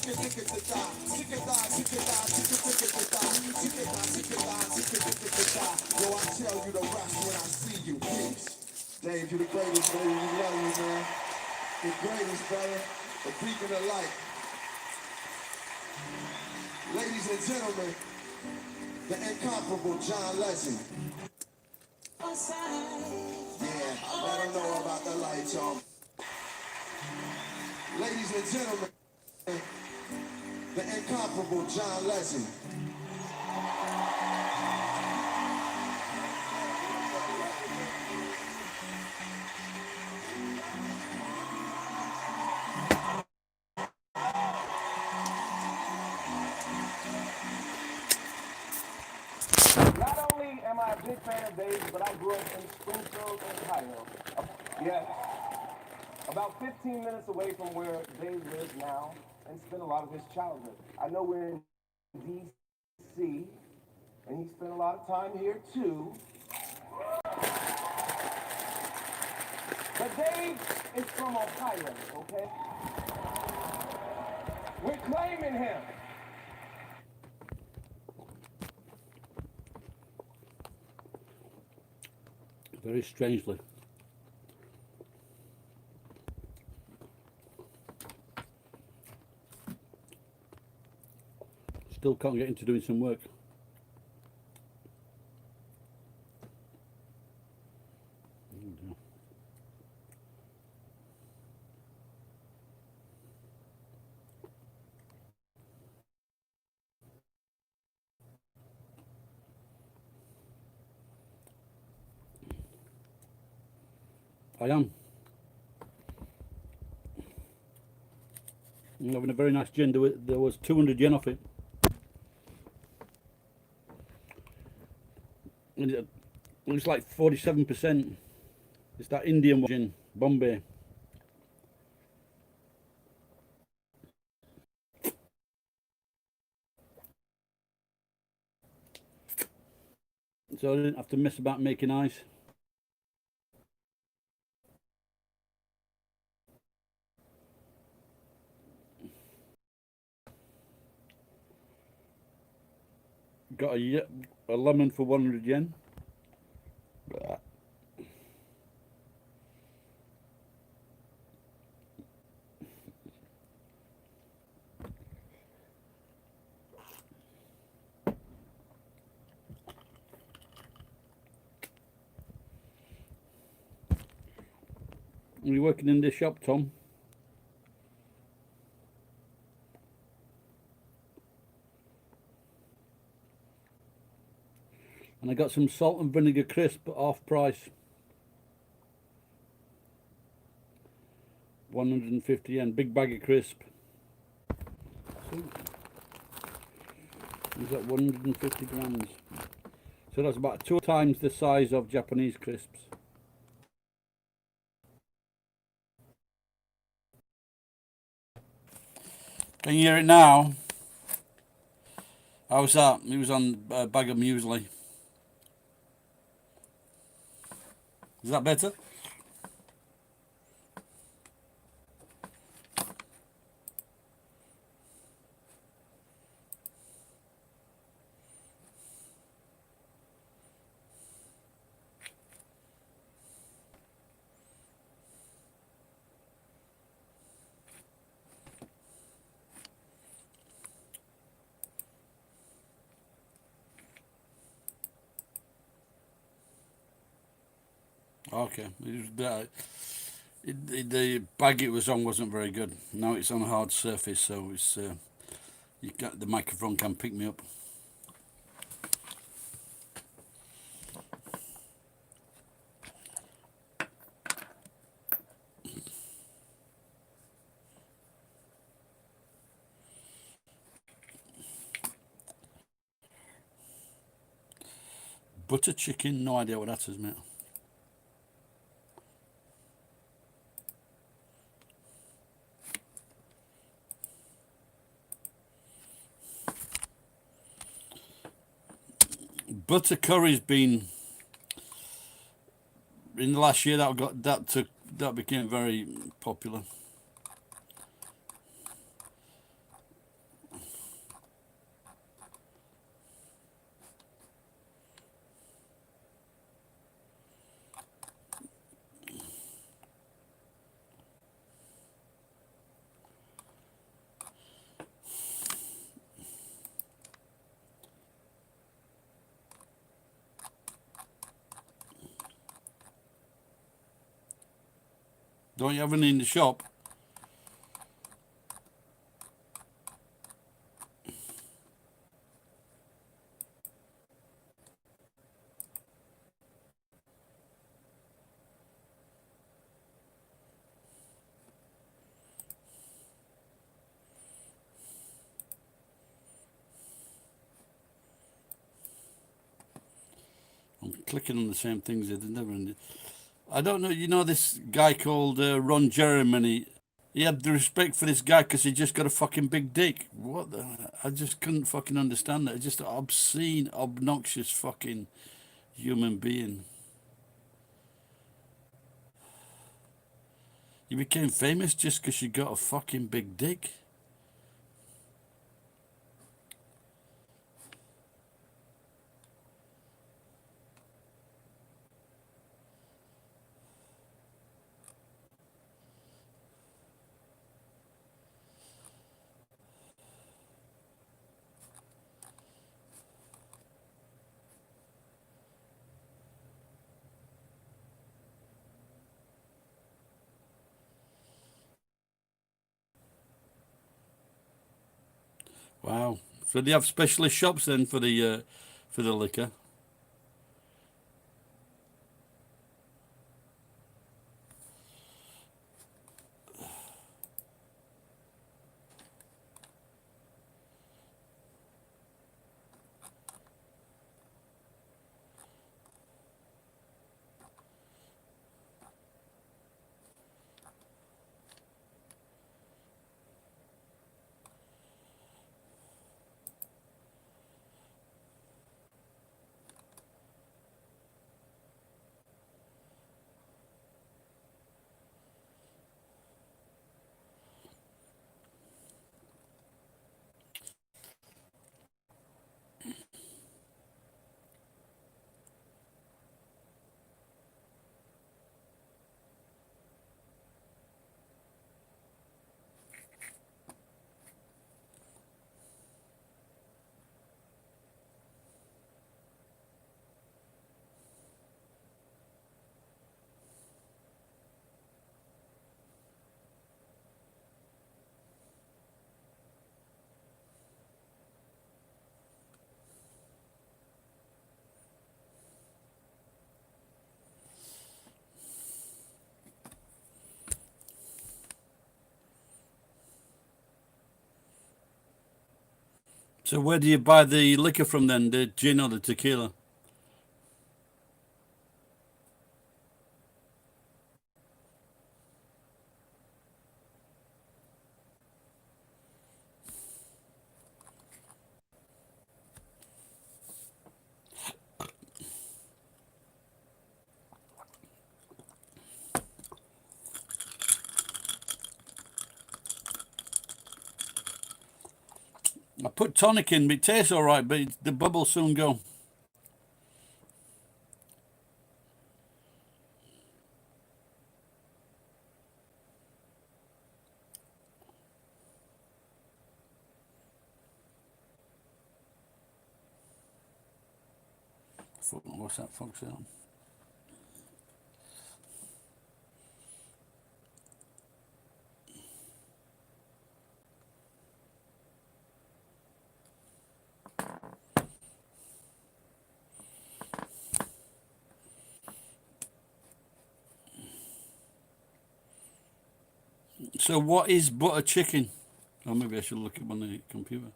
Yo, I tell you the rest when I see you. Peace. Dave, you the greatest, baby. We love you, man. The greatest, brother. The beacon of light. Ladies and gentlemen, the incomparable John Legend. Yeah, let them know about the light, y'all. Ladies and gentlemen, the incomparable John Legend. Not only am I a big fan of Dave's, but I grew up in Springfield, Ohio. Yes, about 15 minutes away from where Dave lives now and spent a lot of his childhood. I know we're in D.C., and he spent a lot of time here too. But Dave is from Ohio, okay? We're claiming him. Very strangely. Still can't get into doing some work. I am. I'm having a very nice gin. There was 200 yen off it. And it looks like 47%. It's that Indian gin, Bombay. So I didn't have to mess about making ice. Got a lemon for 100 yen. Are you working in this shop, Tom? And I got some salt and vinegar crisp at half price. 150 yen, big bag of crisp. So, is that 150 grams? So that's about 2 times the size of Japanese crisps. Can you hear it now? How's that? It was on a bag of muesli. Is that better? Okay. The bag it was on wasn't very good. Now it's on a hard surface, so it's the microphone can pick me up. Butter chicken, no idea what that is, mate. Butter curry's been in the last year that became very popular. Don't you have any in the shop? I'm clicking on the same things. They never. I don't know. You know this guy called Ron Jeremy. He had the respect for this guy because he just got a fucking big dick. What the? I just couldn't fucking understand that. It's just an obscene, obnoxious fucking human being. You became famous just because you got a fucking big dick. Wow. So do you have specialist shops then for the liquor? So where do you buy the liquor from then? The gin or the tequila? I put tonic in, but it tastes all right, but the bubbles soon go. What's that fuck sound? So what is butter chicken? Or maybe I should look it on the computer.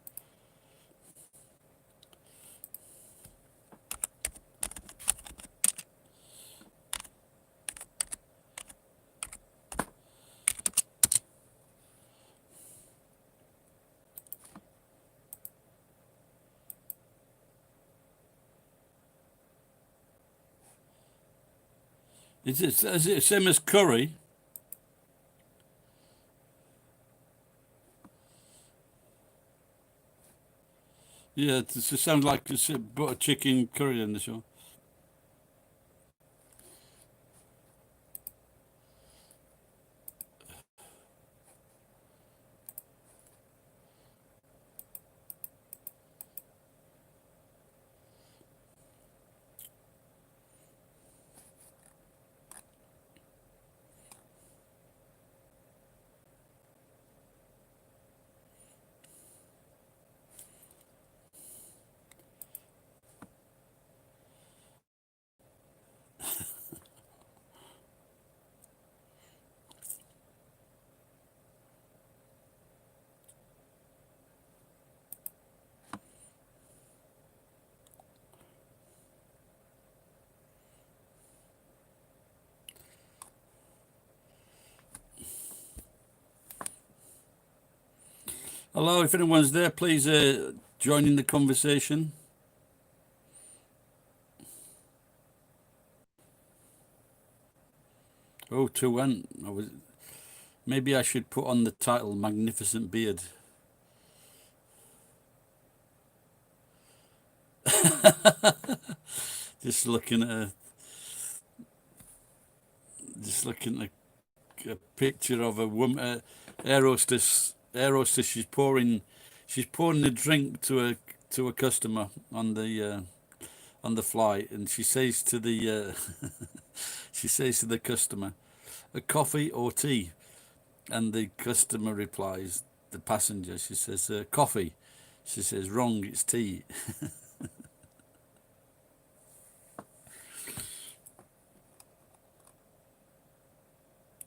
Is it the same as curry? Yeah, it sounds like it's butter chicken curry in the show. Hello, if anyone's there, please join in the conversation. Oh, 2-1. Maybe I should put on the title Magnificent Beard. Just looking at a picture of a woman, air hostess. She's pouring a drink to a customer on the flight, and she says to the customer, "A coffee or tea?" And the customer replies, the passenger. She says, "Coffee." She says, "Wrong, it's tea."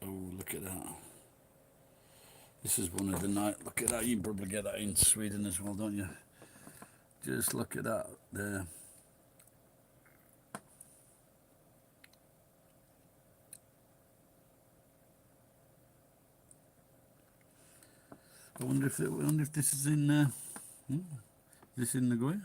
Oh, look at that. This is one of the night. Look at that. You can probably get that in Sweden as well, don't you? Just look at that there. I wonder if this is in. Is this in Nagoya?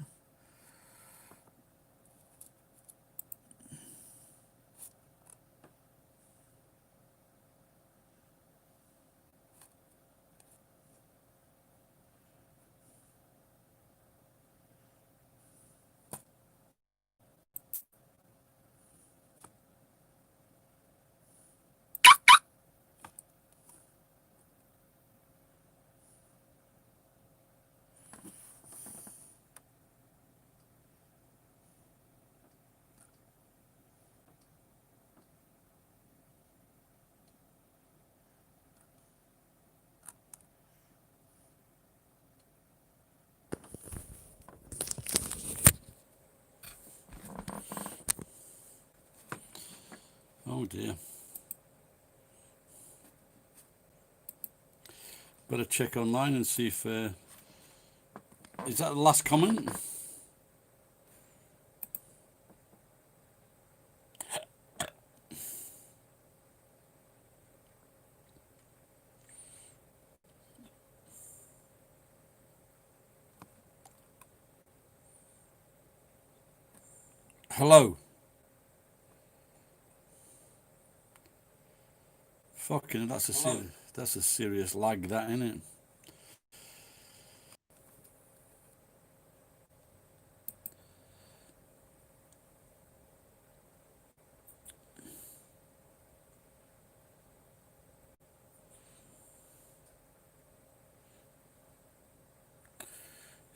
Oh dear. Better check online and see if is that the last comment? Hello. Fucking, that's a serious lag, that, isn't it?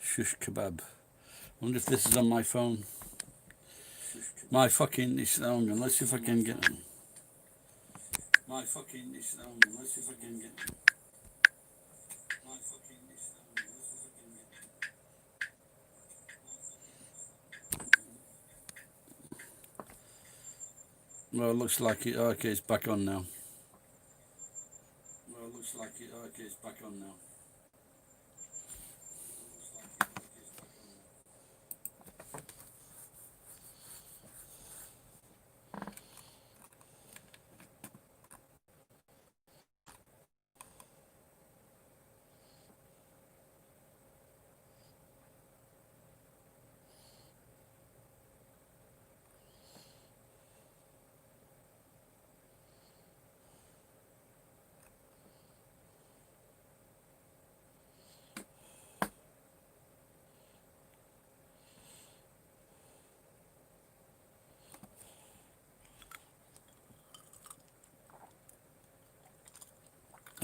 Shush kebab. I wonder if this is on my phone. My fucking, hang on, let's see if I can get it. My fucking, hang on, let's see if I can get it. My fucking, hang on, let's see if I can get it. Well, it looks like it. Okay, it's back on now. Well, it looks like it. Okay, it's back on now.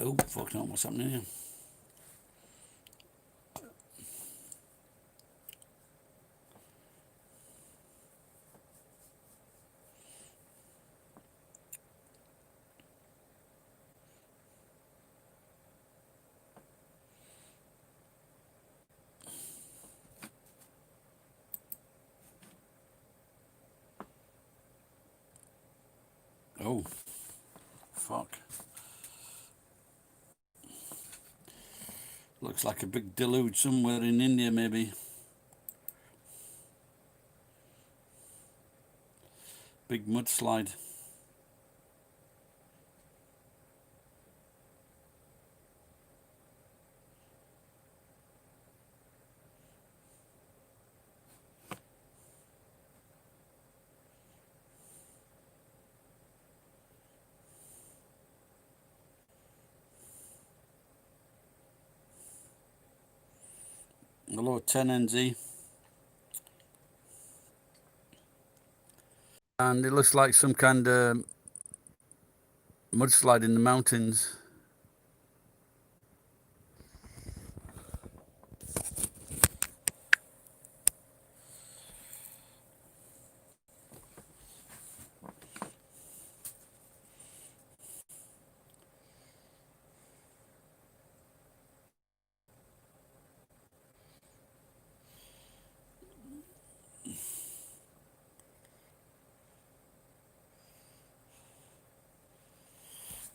Oh, fuck no, what's happening here? Oh, fuck. Looks like a big deluge somewhere in India, maybe. Big mudslide. Hello, 10NZ. And it looks like some kind of mudslide in the mountains.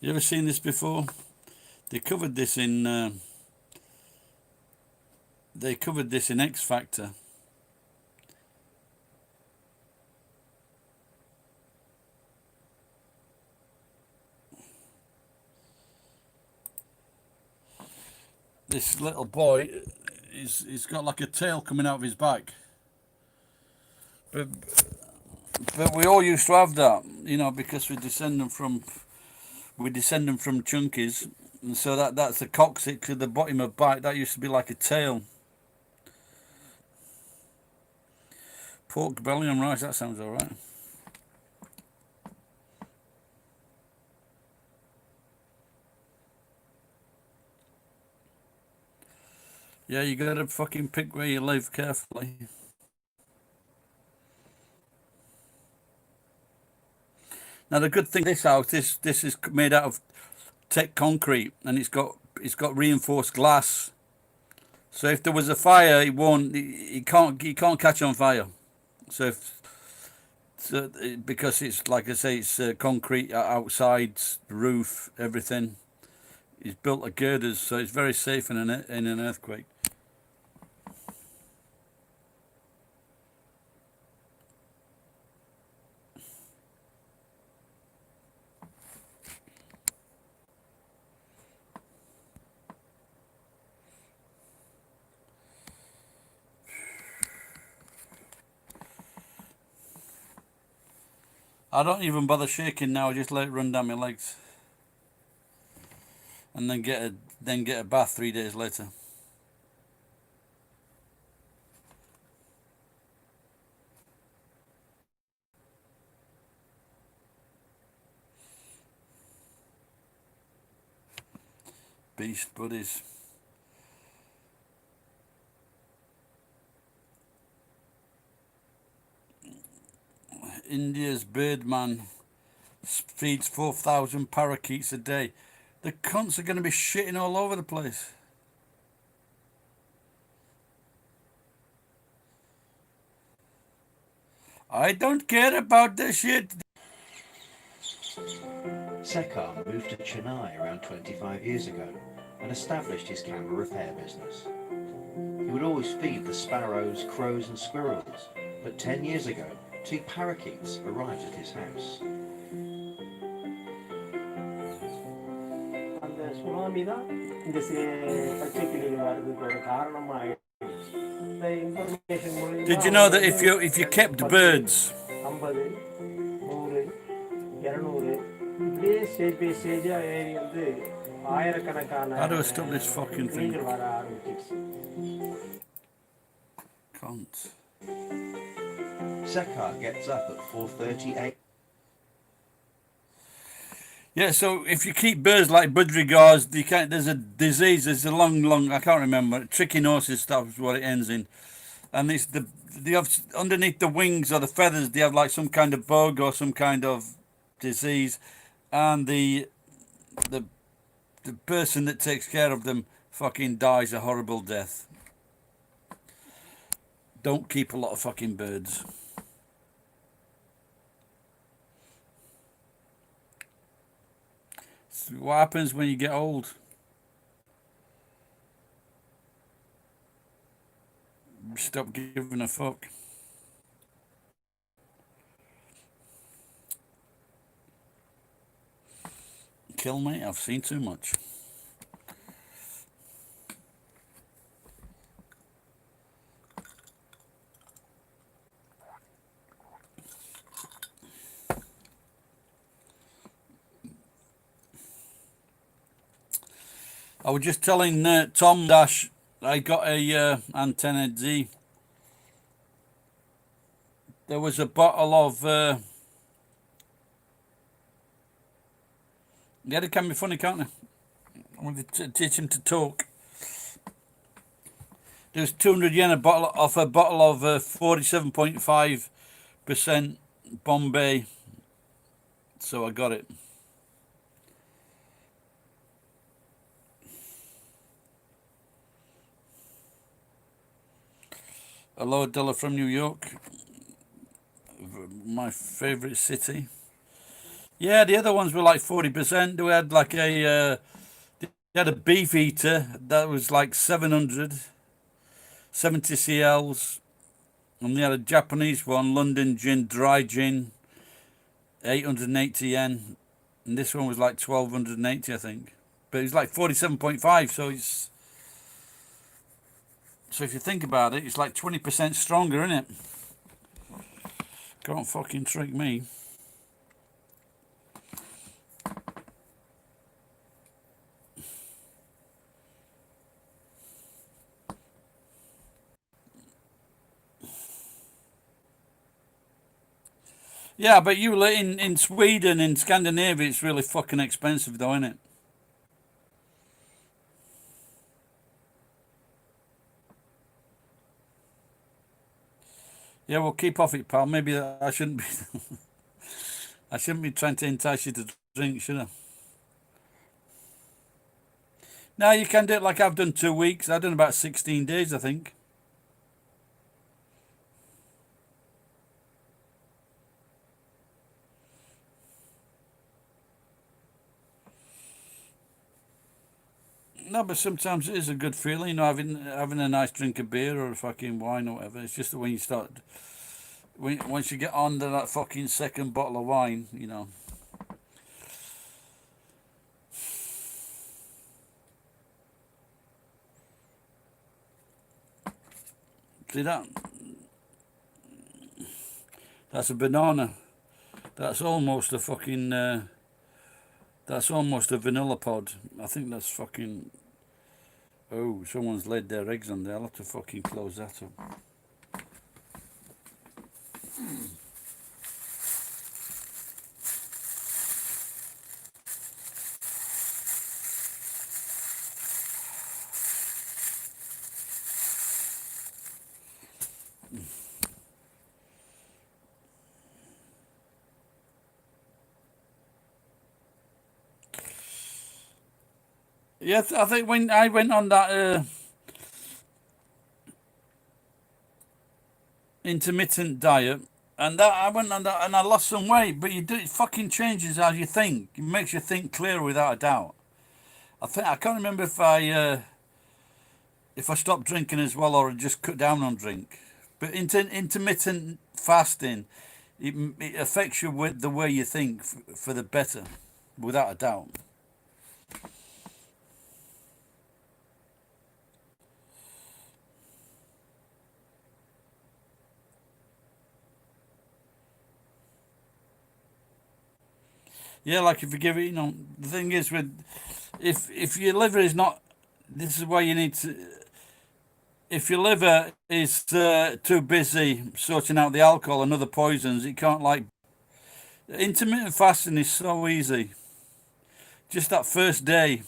You ever seen this before? They covered this in X Factor. This little boy, he's got like a tail coming out of his back. But we all used to have that, you know, because we descend them from chunkies, and so that's the coccyx at the bottom of back. That used to be like a tail. Pork belly and rice. That sounds all right. Yeah, you gotta fucking pick where you live carefully. Now the good thing, this house, this is made out of thick concrete, and it's got reinforced glass. So if there was a fire, it can't catch on fire. So because it's like I say, it's concrete outside, roof, everything. It's built like girders, so it's very safe in an earthquake. I don't even bother shaking now. I just let it run down my legs, and then get a bath 3 days later. Beast buddies. India's birdman feeds 4,000 parakeets a day. The cunts are going to be shitting all over the place. I don't care about the shit. Sekar moved to Chennai around 25 years ago and established his camera repair business. He would always feed the sparrows, crows and squirrels, but 10 years ago 2 parakeets arrived at his house. Did you know that if you kept birds, how do I stop this fucking thing? Can't. Sekar gets up at 4:30 a.m. Yeah, so if you keep birds like budgerigars, you can't. There's a disease. There's a long. I can't remember. Trichinosis stuff is what it ends in, and it's they have underneath the wings or the feathers. They have like some kind of bug or some kind of disease, and the person that takes care of them fucking dies a horrible death. Don't keep a lot of fucking birds. It's what happens when you get old. Stop giving a fuck. Kill me, I've seen too much. I was just telling Tom Dash I got a antenna D. There was a bottle of. Yeah, they can be funny, can't they? I want to teach him to talk. There was 200 yen a bottle off a bottle of 47.5% Bombay, so I got it. Hello, Della from New York, my favorite city. Yeah, the other ones were like 40%. We had like they had a beef eater that was like 770 CLs, and they had a Japanese one, London gin, dry gin, 880 yen, and this one was like 1280, I think. But it was like 47.5, so if you think about it, it's like 20% stronger, isn't it? Can't fucking trick me. Yeah, but in Sweden, in Scandinavia, it's really fucking expensive though, isn't it? Yeah, well, keep off it, pal. Maybe I shouldn't be. I shouldn't be trying to entice you to drink, should I? No, you can do it like I've done 2 weeks. I've done about 16 days, I think. No, but sometimes it is a good feeling, you know, having a nice drink of beer or a fucking wine or whatever. It's just that when you start, once you get on to that fucking second bottle of wine, you know. See that? That's a banana. That's almost a fucking. That's almost a vanilla pod. I think that's fucking. Oh, someone's laid their eggs on there. I'll have to fucking close that up. Yeah, I think when I went on that intermittent diet, and that I went on that and I lost some weight, but it fucking changes how you think. It makes you think clearer without a doubt. I can't remember if I stopped drinking as well or I just cut down on drink. But intermittent fasting, it affects you with the way you think for the better, without a doubt. Yeah, like if you give it, you know, the thing is with if your liver is not, this is why you need to. If your liver is too busy sorting out the alcohol and other poisons, it can't like. Intermittent fasting is so easy. Just that first day,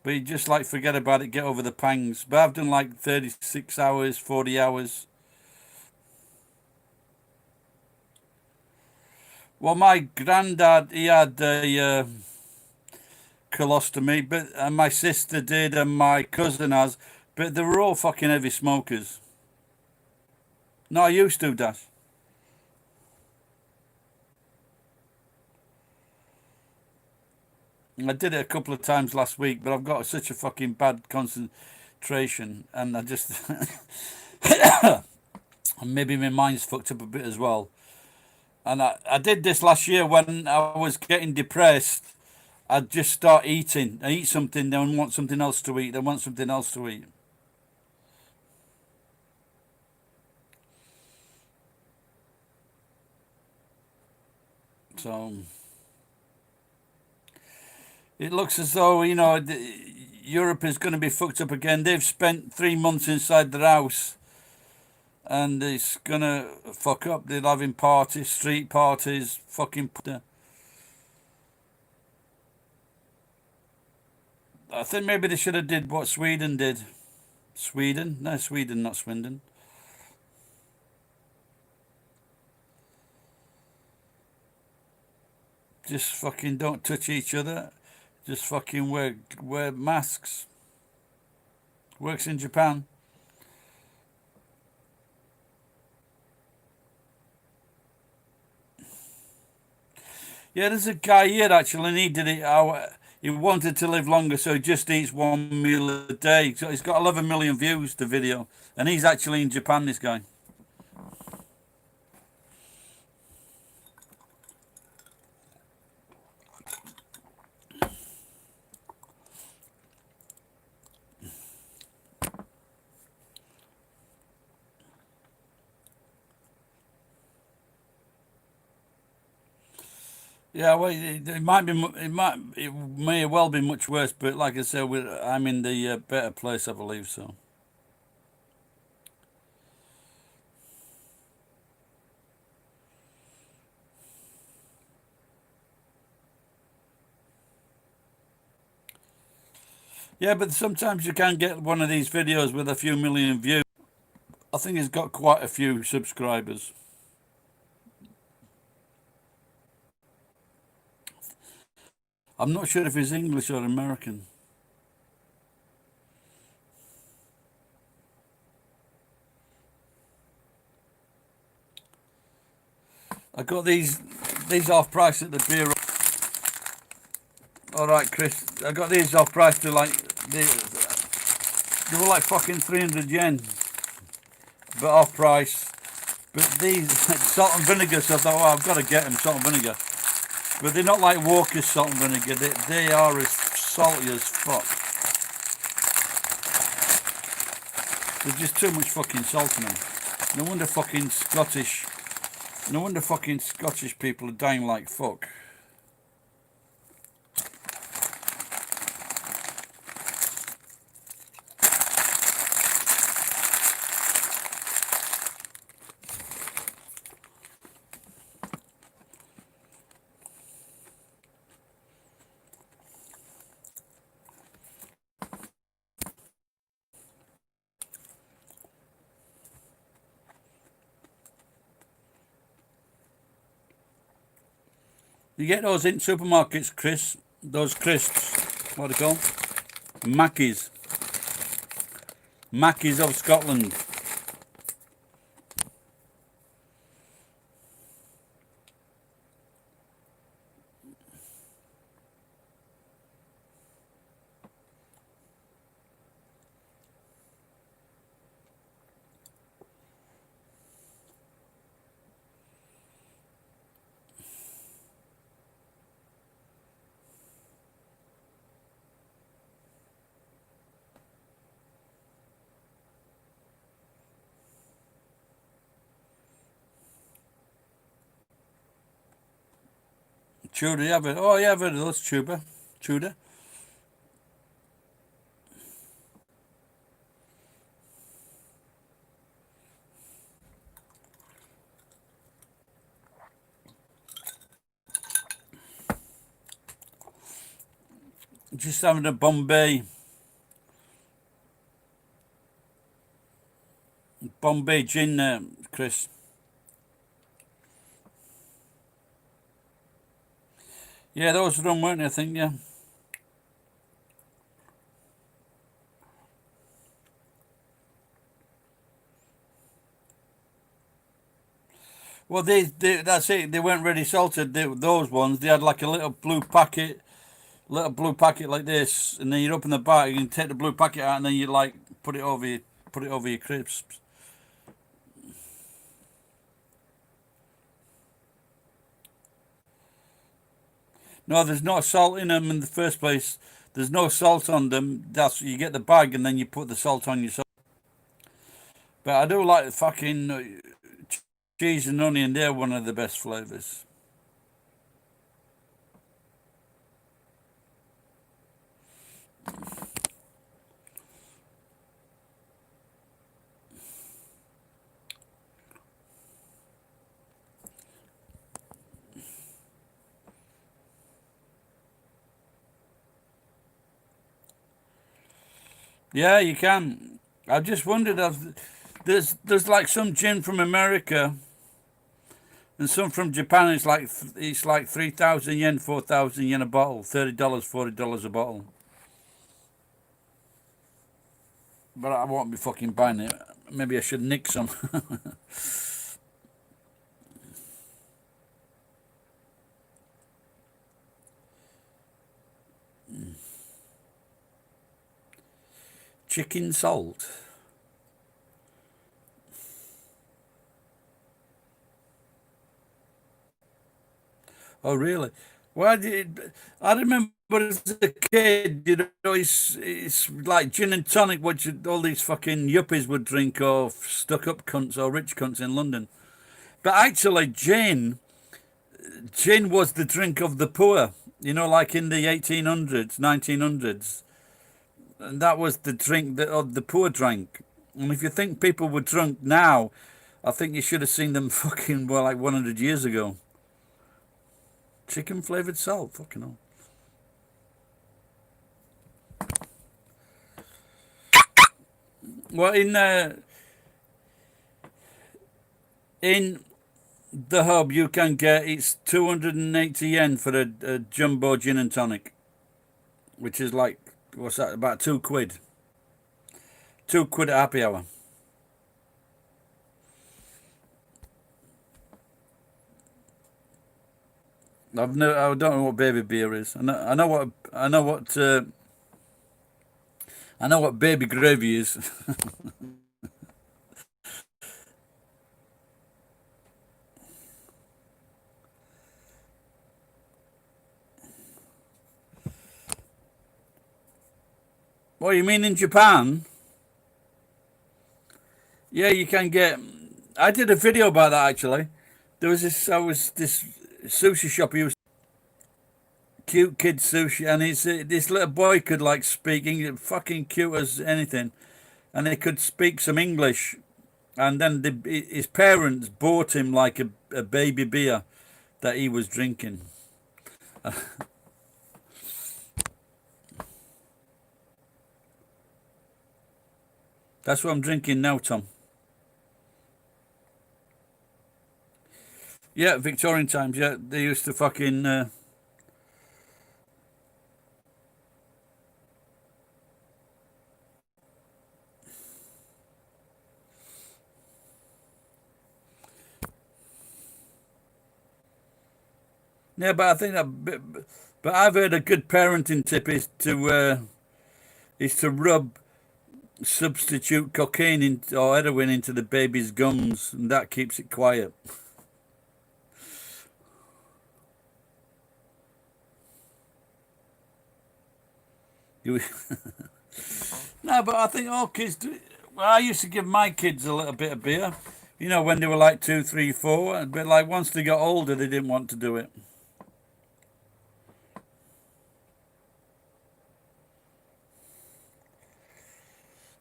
but you just like forget about it, get over the pangs. But I've done like 36 hours, 40 hours. Well, my granddad, he had a colostomy, but and my sister did, and my cousin has, but they were all fucking heavy smokers. No, I used to, Dash. I did it a couple of times last week, but I've got such a fucking bad concentration, and I just and maybe my mind's fucked up a bit as well. And I did this last year when I was getting depressed. I'd just start eating. I eat something, then want something else to eat, then want something else to eat. So it looks as though, you know, Europe is going to be fucked up again. They've spent 3 months inside their house, and it's gonna fuck up. They're having parties, street parties, fucking. I think maybe they should have did what Sweden did. Sweden? No, Sweden, not Swindon. Just fucking don't touch each other. Just fucking wear masks. Works in Japan. Yeah, there's a guy here actually, and he did it. He wanted to live longer, so he just eats one meal a day. So he's got 11 million views, the video, and he's actually in Japan, this guy. Yeah, well, it might be, it may well be much worse, but like I said, I'm in the better place, I believe. So, yeah, but sometimes you can get one of these videos with a few million views. I think it's got quite a few subscribers. I'm not sure if he's English or American. I got these off price at the beer. All right, Chris. I got these off price to like they were like fucking 300 yen, but off price. But these salt and vinegar. So I thought, oh, I've got to get them salt and vinegar. But they're not like Walker's salt and vinegar. They are as salty as fuck. There's just too much fucking salt in them. No wonder fucking Scottish. No wonder fucking Scottish people are dying like fuck. You get those in supermarkets, Chris. Those crisps. What are they called? Mackies. Mackies of Scotland. Tudor, you have it. Oh, yeah, I've heard of those. Tudor. Just having a Bombay gin, Chris. Yeah, those were them, weren't they? I think, yeah. Well, that's it. They weren't ready salted. Those ones, they had like a little blue packet like this, and then you open the bag, you can take the blue packet out, and then you like put it over your crisps. No, there's no salt in them in the first place. There's no salt on them. That's you get the bag, and then you put the salt on yourself. But I do like fucking cheese and onion. They're one of the best flavors. Yeah, you can. I just wondered. There's like some gin from America and some from Japan. It's like 3,000 yen, 4,000 yen a bottle, $30, $40 a bottle. But I won't be fucking buying it. Maybe I should nick some. Chicken salt. Oh, really? Why did I remember as a kid? It's like gin and tonic, which all these fucking yuppies would drink, or stuck-up cunts or rich cunts in London. But actually, gin was the drink of the poor. Like in the 1800s, 1900s, and that was the drink that the poor drank. And if you think people were drunk now, I think you should have seen them fucking like 100 years ago. Chicken flavored salt, fucking hell. Well, in the hub, you can get it's 280 yen for a jumbo gin and tonic, which is like what's that? About £2. £2 at happy hour. I don't know what baby beer is. I know what baby gravy is. What you mean in Japan? Yeah, you can get. I did a video about that actually. This sushi shop. He was cute kid sushi, and this little boy could like speak English, fucking cute as anything, and he could speak some English. And then his parents bought him like a baby beer that he was drinking. That's what I'm drinking now, Tom. Yeah, Victorian times. Yeah, they used to fucking. Yeah, but I think but I've heard a good parenting tip is to rub substitute cocaine or heroin into the baby's gums, and that keeps it quiet. You, no, but I think all kids do. Well, I used to give my kids a little bit of beer, when they were like 2, 3, 4. But like once they got older, they didn't want to do it.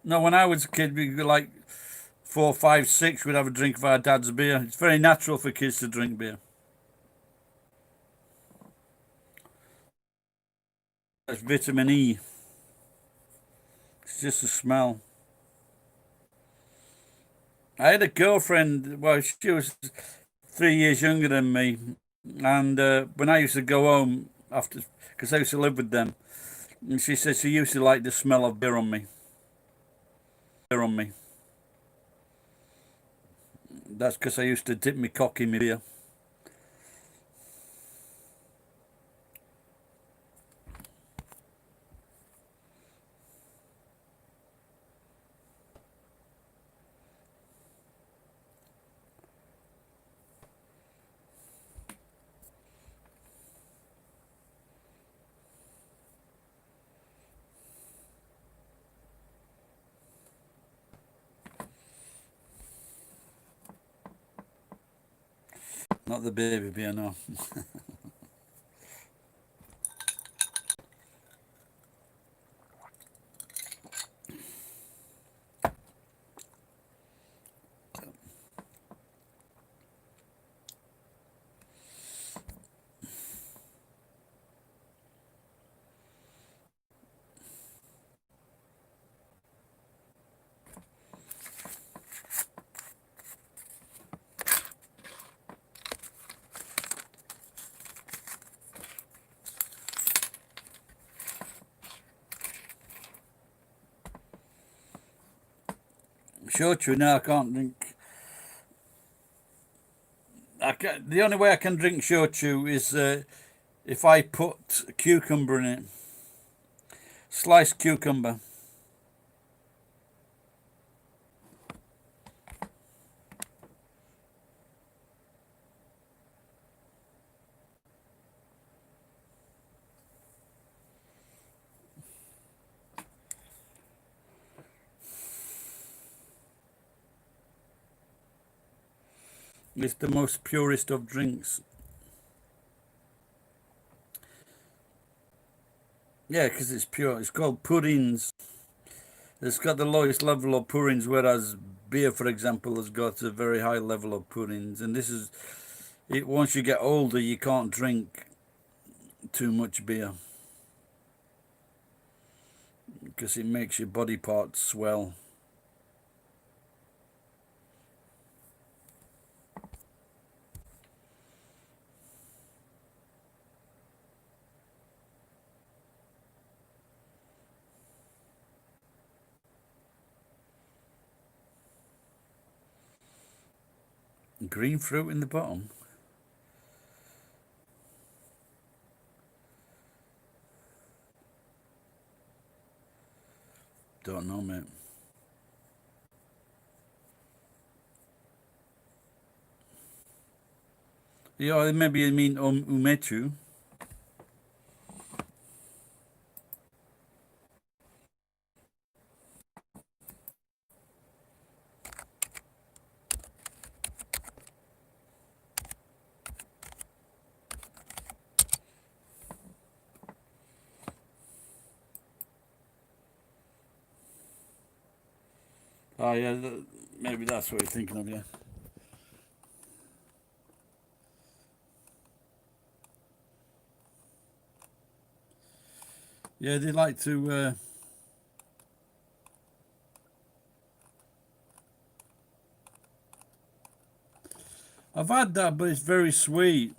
No, when I was a kid, we were like 4, 5, 6. We'd have a drink of our dad's beer. It's very natural for kids to drink beer. That's vitamin E. It's just a smell. I had a girlfriend. Well, she was 3 years younger than me, and when I used to go home after, because I used to live with them, and she said she used to like the smell of beer on me. That's because I used to dip my cock in my beer. Not the baby beer, no. Shochu, no, I can't drink. The only way I can drink shochu is if I put cucumber in it, sliced cucumber. It's the most purest of drinks. Yeah, because it's pure. It's called purins. It's got the lowest level of purins, whereas beer, for example, has got a very high level of purins. And this is it. Once you get older, you can't drink too much beer because it makes your body parts swell. Green fruit in the bottom. Don't know, mate. Yeah, maybe you mean umechu. Oh yeah, maybe that's what you're thinking of, yeah. Yeah, they like to. I've had that, but it's very sweet.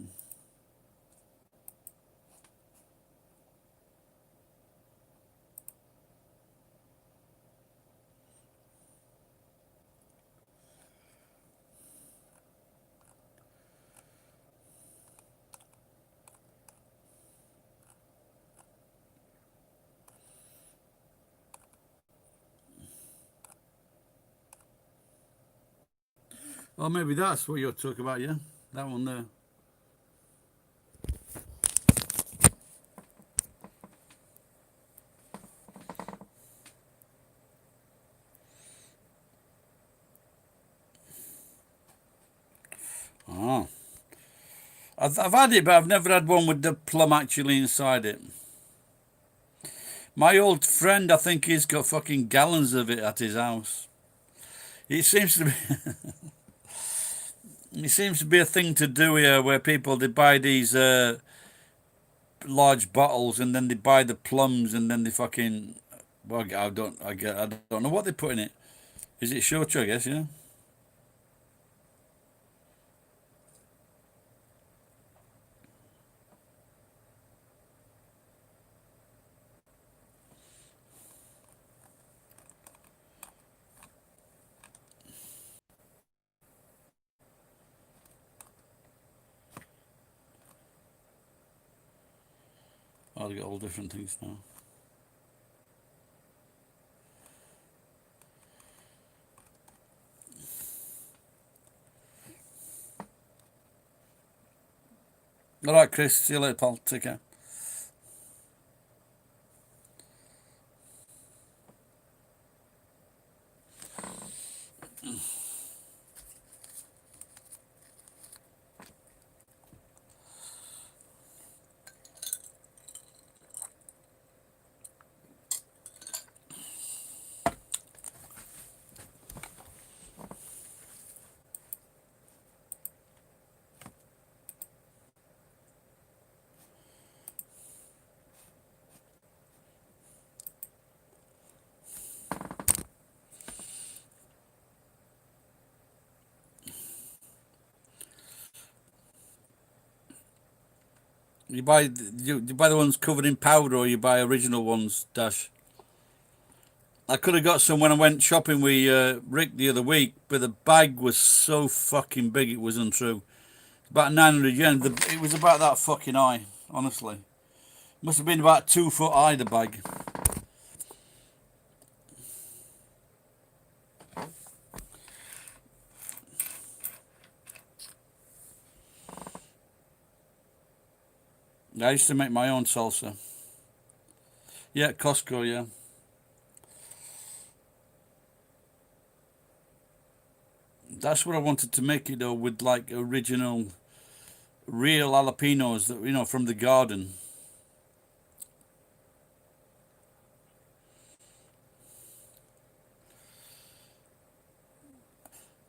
Oh, maybe that's what you're talking about, yeah. That one there. Oh, I've had it, but I've never had one with the plum actually inside it. My old friend, I think he's got fucking gallons of it at his house. It seems to be. It seems to be a thing to do here, where people they buy these large bottles and then they buy the plums and then they fucking. Well, I don't know what they put in it. Is it shochu? I guess, yeah. I'll get all different things now. All right, Chris. See you later, pal. Take care. You buy the ones covered in powder, or you buy original ones, Dash? I could have got some when I went shopping with Rick the other week, but the bag was so fucking big it was untrue. About 900 yen. It was about that fucking high, honestly. Must have been about 2 foot high, the bag. I used to make my own salsa. Yeah, Costco, yeah. That's what I wanted to make it though, with like original, real jalapenos that, from the garden.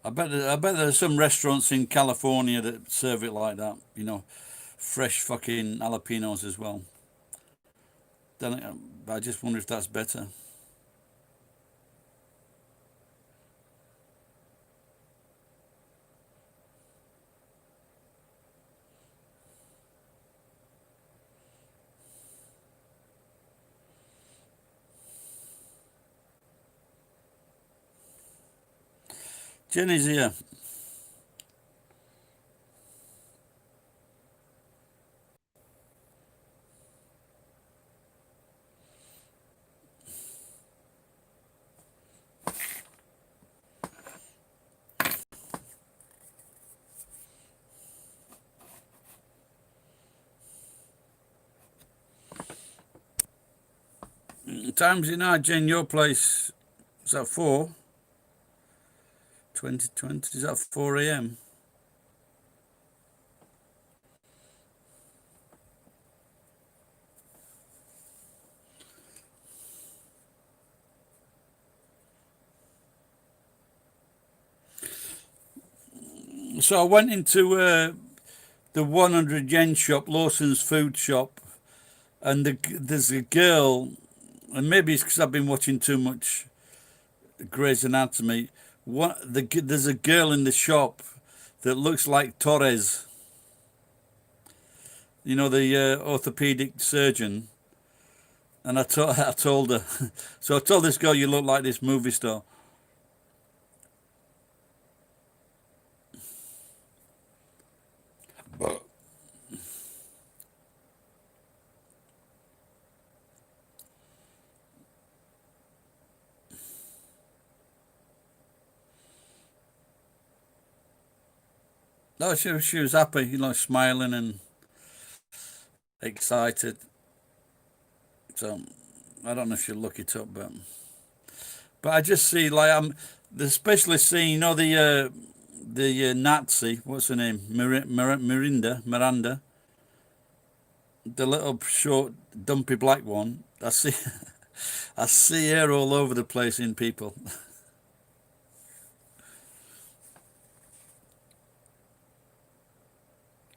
I bet there's some restaurants in California that serve it like that, fresh fucking jalapenos as well. Then I just wonder if that's better. Jenny's here. Time's it now, Jen, your place? Is that 4? 2020? Is that 4 a.m.? So I went into the 100 yen shop, Lawson's food shop, and there's a girl, and maybe it's because I've been watching too much Grey's Anatomy. There's a girl in the shop that looks like Torres, the orthopedic surgeon. And I told her, so I told this girl, you look like this movie star. No, she was happy, smiling and excited. So I don't know if she'll look it up, but I just see like I'm the specialist scene. The Nazi. What's her name? Miranda. The little short, dumpy black one. I see. I see her all over the place in people.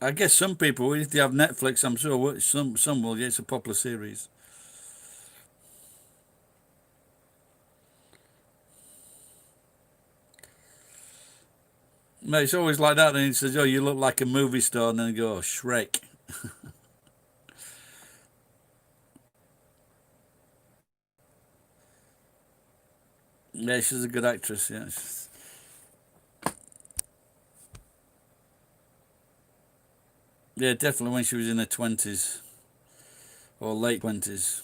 I guess some people, if they have Netflix, I'm sure some will. Yeah, it's a popular series. No, it's always like that. And he says, "Oh, you look like a movie star," and then go, oh, "Shrek." Yeah, she's a good actress. Yeah, yeah, definitely when she was in her 20s or late 20s.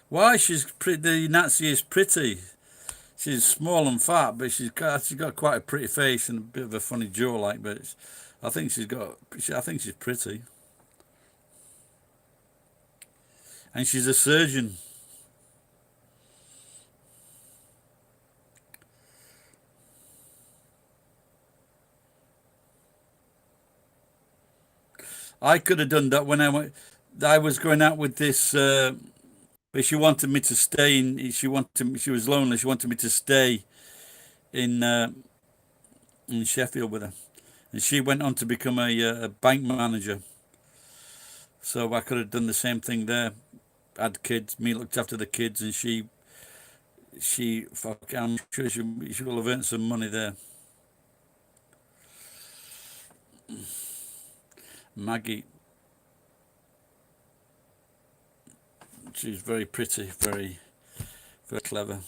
Why? She's pretty. The Nazi is pretty. She's small and fat, but she's got quite a pretty face and a bit of a funny jaw, like. But I think I think she's pretty, and she's a surgeon. I could have done that when I went. I was going out with this. But she wanted me to stay in. She was lonely. She wanted me to stay in Sheffield with her, and she went on to become a bank manager. So I could have done the same thing there. Had kids, me looked after the kids, and I'm sure she will have earned some money there. Maggie, She's very pretty, very, very clever.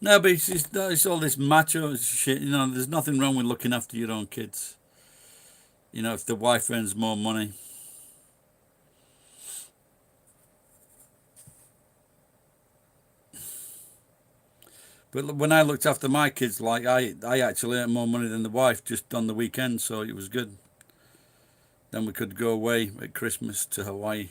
No, but it's all this macho shit. You know, there's nothing wrong with looking after your own kids. You know, if the wife earns more money. But when I looked after my kids, like I actually earned more money than the wife just on the weekend, so it was good. Then we could go away at Christmas to Hawaii.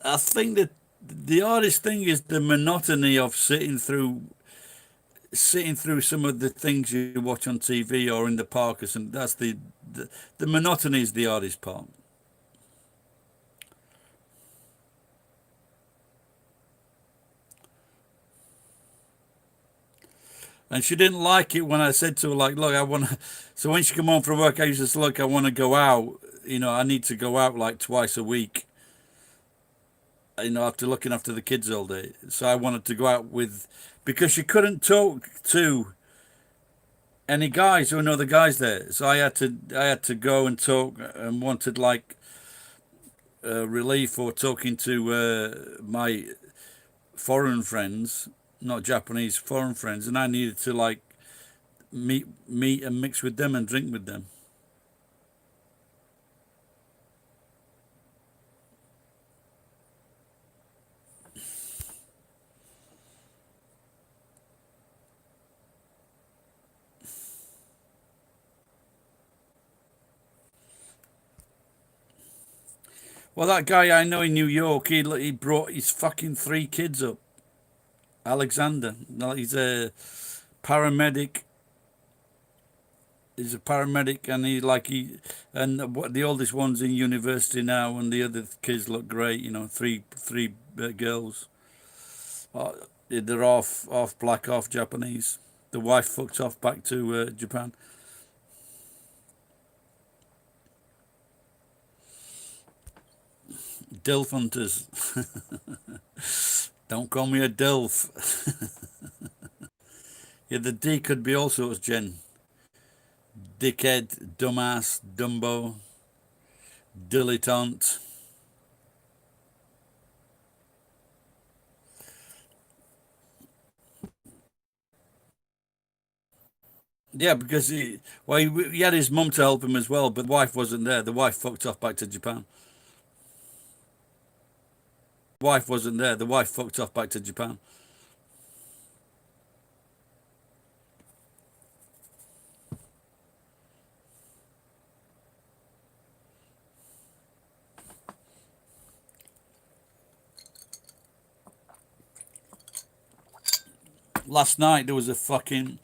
I think that the hardest thing is the monotony of sitting through some of the things you watch on TV or in the park or something. That's the monotony is the hardest part. And she didn't like it when I said to her, like, look, I want to. So when she come home from work, I used to say, look, I want to go out. You know, I need to go out like twice a week. You know, after looking after the kids all day. So I wanted to go out with, because she couldn't talk to any guys or no other guys there. So I had to go and talk and wanted like relief for talking to my foreign friends, not Japanese, foreign friends, and I needed to like meet and mix with them and drink with them. Well, that guy I know in New York, he brought his fucking 3 kids up. Alexander, no, he's a paramedic. He's a paramedic, and the oldest one's in university now, and the other kids look great. You know, three girls. They're half black, half Japanese. The wife fucked off back to Japan. Dilf hunters. Don't call me a Dilf. Yeah, the D could be all sorts, Jen. Dickhead, dumbass, dumbo, dilettante. Yeah, because he had his mum to help him as well, but the wife wasn't there. The wife fucked off back to Japan. Wife wasn't there. The wife fucked off back to Japan. Last night there was a fucking.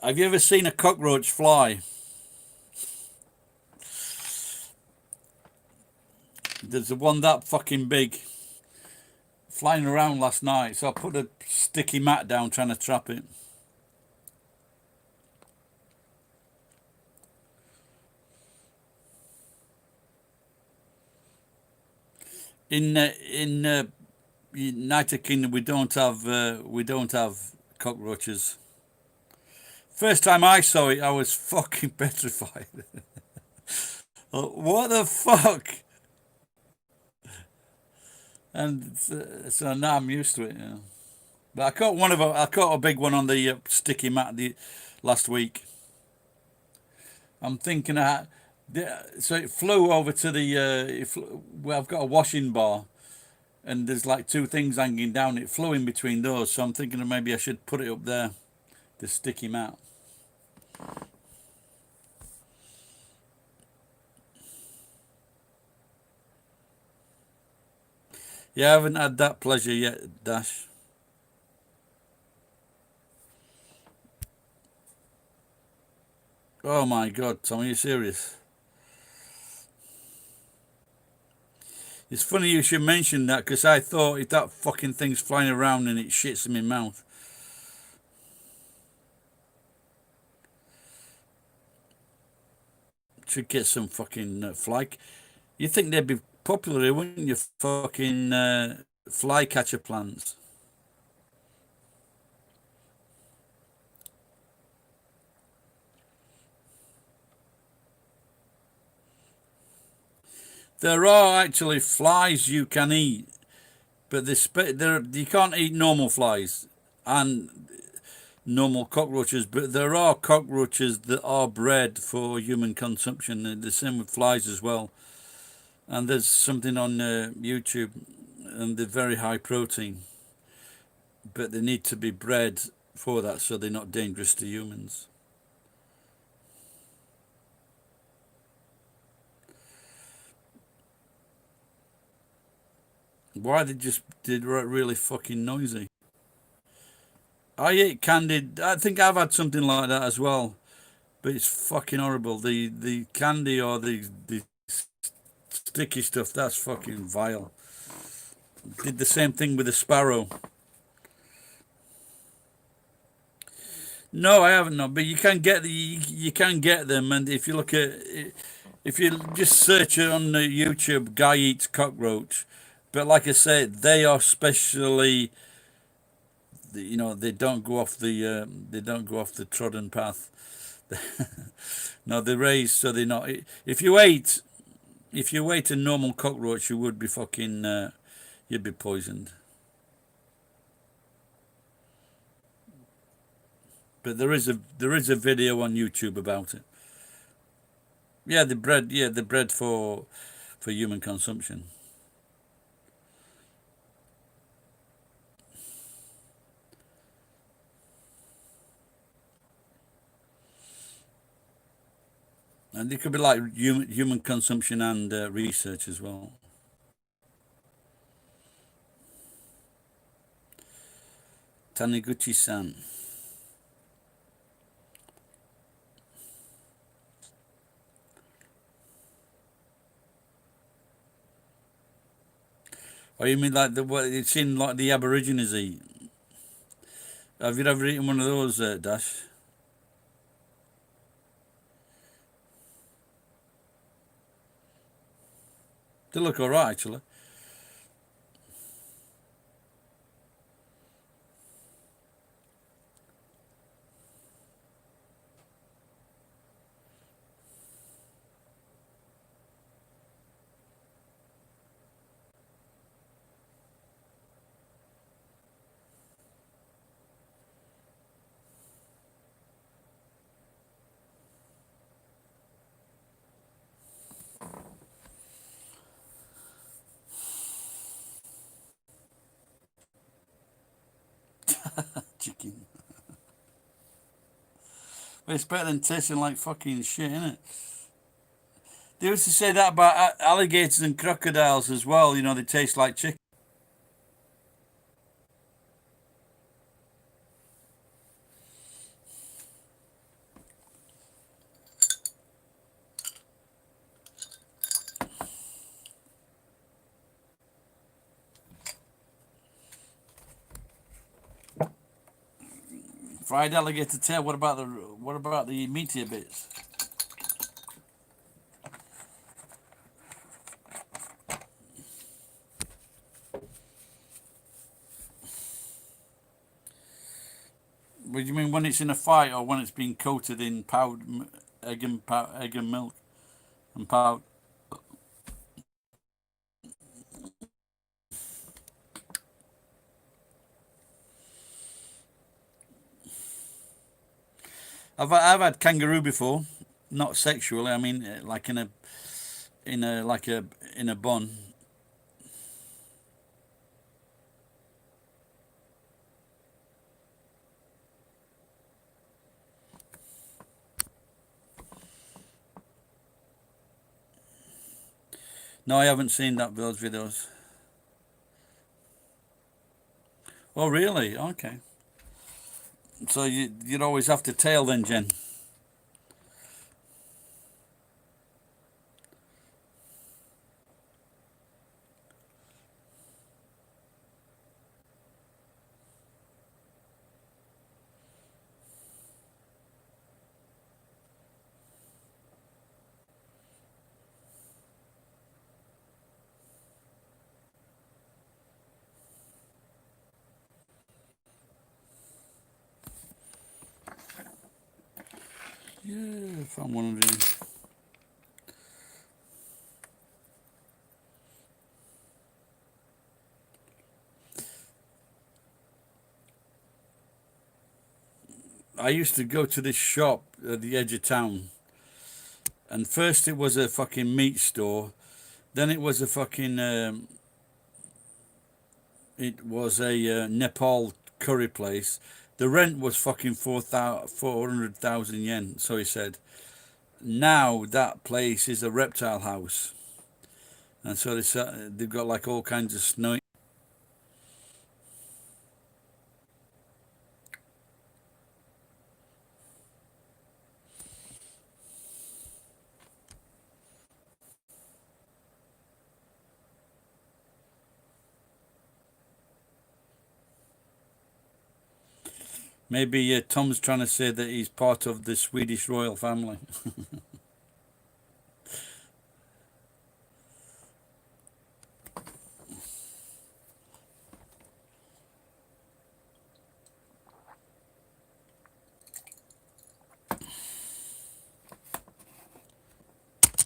Have you ever seen a cockroach fly? There's a one that fucking big flying around last night, so I put a sticky mat down trying to trap it. In United Kingdom we don't have cockroaches. First time I saw it, I was fucking petrified. What the fuck? And so now I'm used to it. Yeah. But I caught one of them. I caught a big one on the sticky mat last week. I'm thinking, so it flew over to well, I've got a washing bar, and there's like 2 things hanging down. It flew in between those, so I'm thinking maybe I should put it up there, the sticky mat. Yeah, I haven't had that pleasure yet, Dash. Oh my God, Tom, are you serious? It's funny you should mention that, because I thought if that fucking thing's flying around and it shits in my mouth. Should get some fucking You think they'd be popular here, wouldn't you? Fucking flycatcher plants. There are actually flies you can eat, but you can't eat normal flies and normal cockroaches. But there are cockroaches that are bred for human consumption. The same with flies as well. And there's something on YouTube, and they're very high protein, but they need to be bred for that so they're not dangerous to humans. Why they just did really fucking noisy. I ate candied. I think I've had something like that as well, but it's fucking horrible. The candy or the sticky stuff, that's fucking vile. Did the same thing with the sparrow. No, I haven't. No, but you can get them, and if you look at if you just search it on YouTube, guy eats cockroach. But like I say, they are specially, they don't go off the trodden path. No, they're raised so they're not. If you ate a normal cockroach, you would be fucking you'd be poisoned. But there is a video on YouTube about it. Yeah, they're bred for human consumption. And it could be like human consumption and research as well. Taniguchi-san. Oh, you mean like what it's in like the Aborigines eat? Have you ever eaten one of those, Dash? They look alright actually. Chicken. Well, it's better than tasting like fucking shit, isn't it? They used to say that about alligators and crocodiles as well. They taste like chicken. Fried alligator tail. What about the meatier bits? What do you mean when it's in a fight or when it's been coated in powdered egg and milk and powder? I've had kangaroo before, not sexually. I mean, like in a bun. No, I haven't seen those videos. Oh, really? Okay. So you'd always have to tail then, Jen. Yeah, I found one of these. I used to go to this shop at the edge of town, and first it was a fucking meat store, then it was a fucking it was a Nepal curry place. The rent was fucking 400,000 yen, so he said. Now that place is a reptile house, and so they've got like all kinds of snow. Maybe Tom's trying to say that he's part of the Swedish royal family.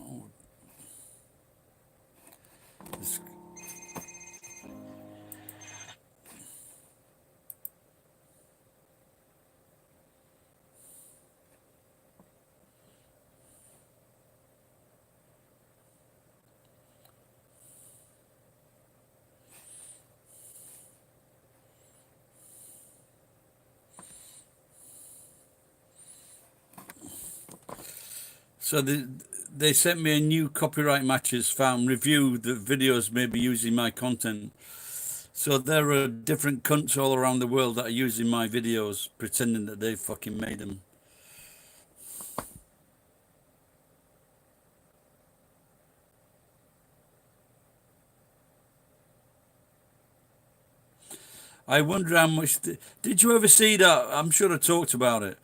Oh, this- So they sent me a new copyright matches found review the videos maybe using my content. So there are different cunts all around the world that are using my videos, pretending that they fucking made them. I wonder how much. Did you ever see that? I'm sure I talked about it.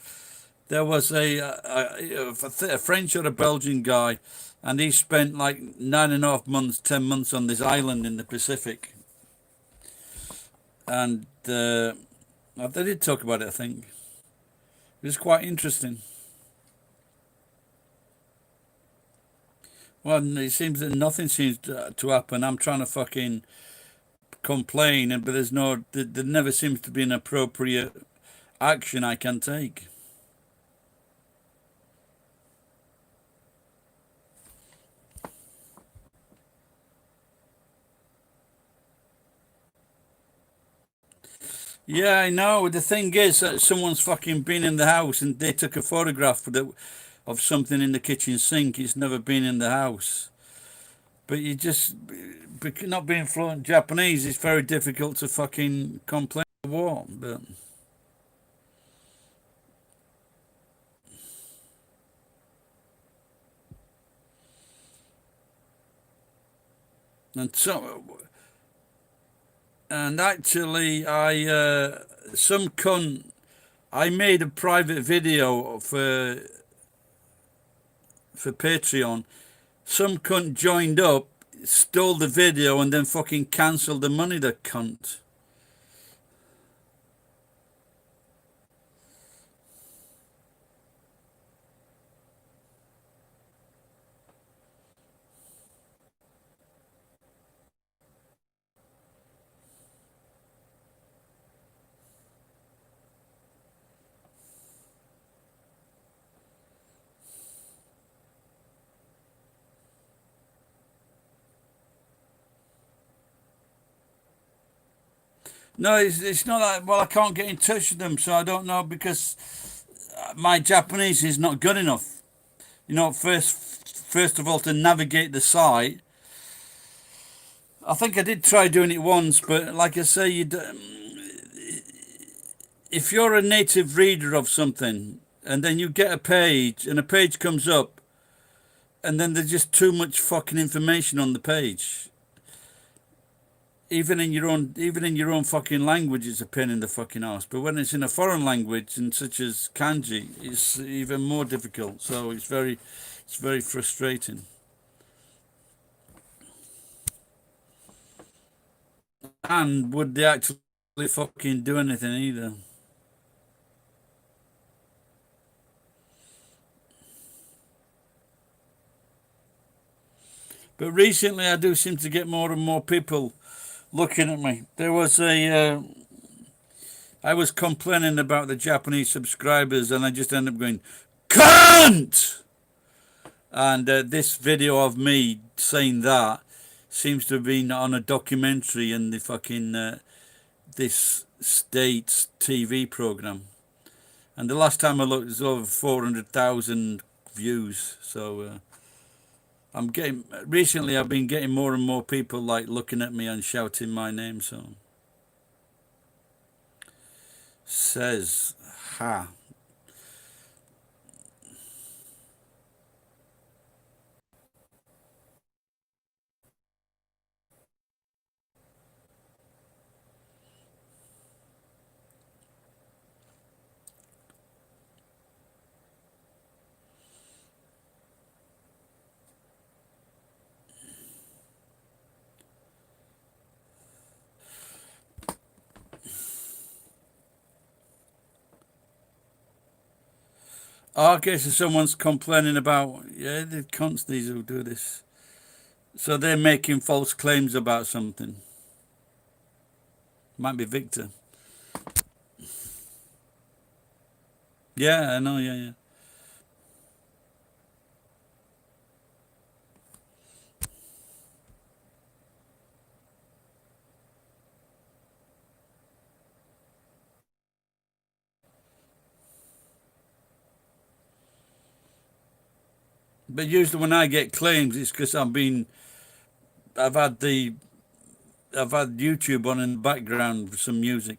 There was a French or a Belgian guy, and he spent like 9.5 months, 10 months on this island in the Pacific. And they did talk about it, I think. It was quite interesting. Well, it seems that nothing seems to happen. I'm trying to fucking complain, but there never seems to be an appropriate action I can take. Yeah, I know. The thing is that someone's fucking been in the house and they took a photograph of something in the kitchen sink. It's never been in the house. But not being fluent Japanese, it's very difficult to fucking complain of war. But and so and actually, some cunt. I made a private video for Patreon. Some cunt joined up, stole the video, and then fucking cancelled the money. The cunt. No, it's not that. Well, I can't get in touch with them, so I don't know because my Japanese is not good enough. You know, first of all, to navigate the site. I think I did try doing it once, but like I say, if you're a native reader of something and then you get a page and a page comes up and then there's just too much fucking information on the page. Even in your own fucking language, it's a pain in the fucking ass. But when it's in a foreign language, and such as kanji, it's even more difficult. So it's very frustrating. And would they actually fucking do anything either? But recently, I do seem to get more and more people looking at me. There was I was complaining about the Japanese subscribers, and I just ended up going, cunt! And this video of me saying that seems to have been on a documentary in the fucking this state's TV program. And the last time I looked, it was over 400,000 views. So recently I've been getting more and more people like looking at me and shouting my name. So says ha. Okay, so someone's complaining about, yeah, the cunts these who do this. So they're making false claims about something. Might be Victor. Yeah, I know, yeah. But usually when I get claims, it's because I've had YouTube on in the background for some music.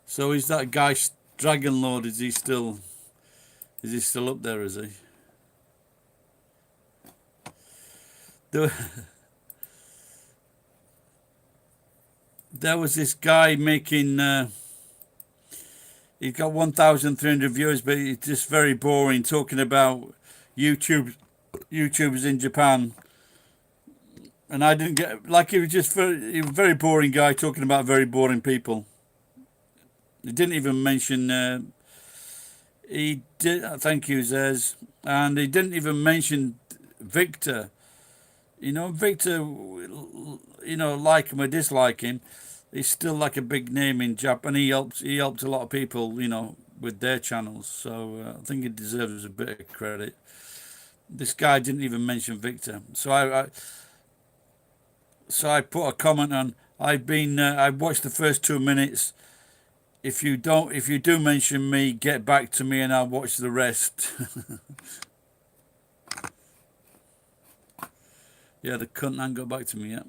So is that guy Dragon Lord? Is he still up there? Is he? There was this guy making. He's got 1,300 viewers, but it's just very boring talking about YouTubers in Japan. And I didn't get like he was a very boring guy talking about very boring people. He didn't even mention. He did. Thank you, Zez. And he didn't even mention Victor. You know, Victor. You know, like him or dislike him, he's still like a big name in Japan. He helped a lot of people. You know, with their channels. So I think he deserves a bit of credit. This guy didn't even mention Victor. So I put a comment on. I watched the first 2 minutes. If you do mention me, get back to me and I'll watch the rest. Yeah, the cunt ain't got back to me yet.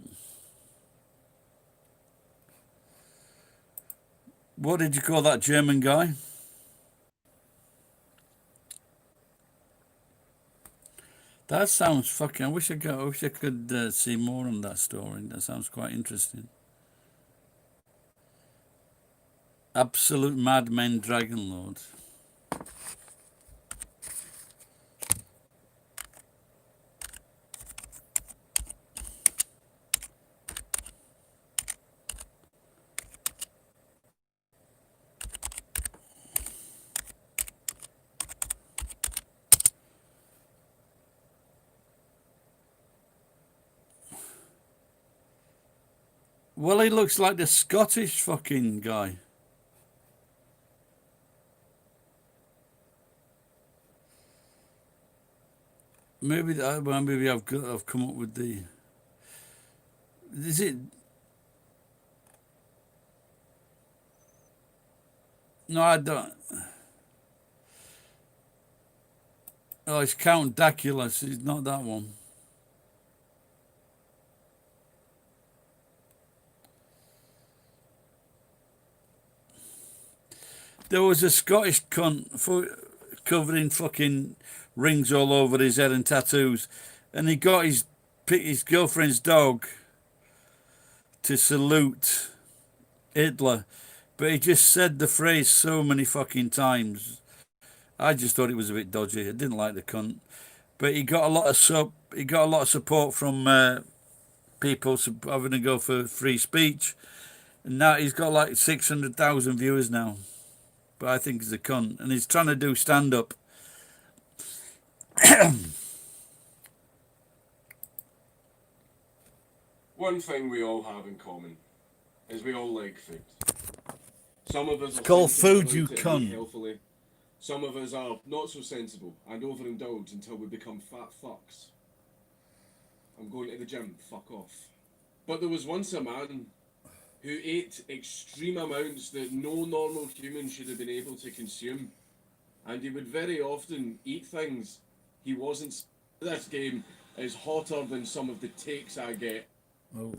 What did you call that German guy? That sounds fucking. I wish I could see more on that story. That sounds quite interesting. Absolute madmen, Dragon Lord. Well, he looks like the Scottish fucking guy. Maybe I've come up with the. Is it? No, I don't. Oh, it's Count Dracula. It's not that one. There was a Scottish cunt covered in fucking rings all over his head and tattoos, and he got his girlfriend's dog to salute Hitler, but he just said the phrase so many fucking times. I just thought it was a bit dodgy. I didn't like the cunt, but he got a lot of support from people having to go for free speech. And now he's got like 600,000 viewers now. But I think he's a cunt. And he's trying to do stand-up. One thing we all have in common is we all like food. Some of us are called sensible food, you enough to eat cunt. healthily. Some of us are not so sensible and overindulge until we become fat fucks. I'm going to the gym, fuck off. But there was once a man who ate extreme amounts that no normal human should have been able to consume. And he would very often eat things he wasn't. This game is hotter than some of the takes I get. Oh.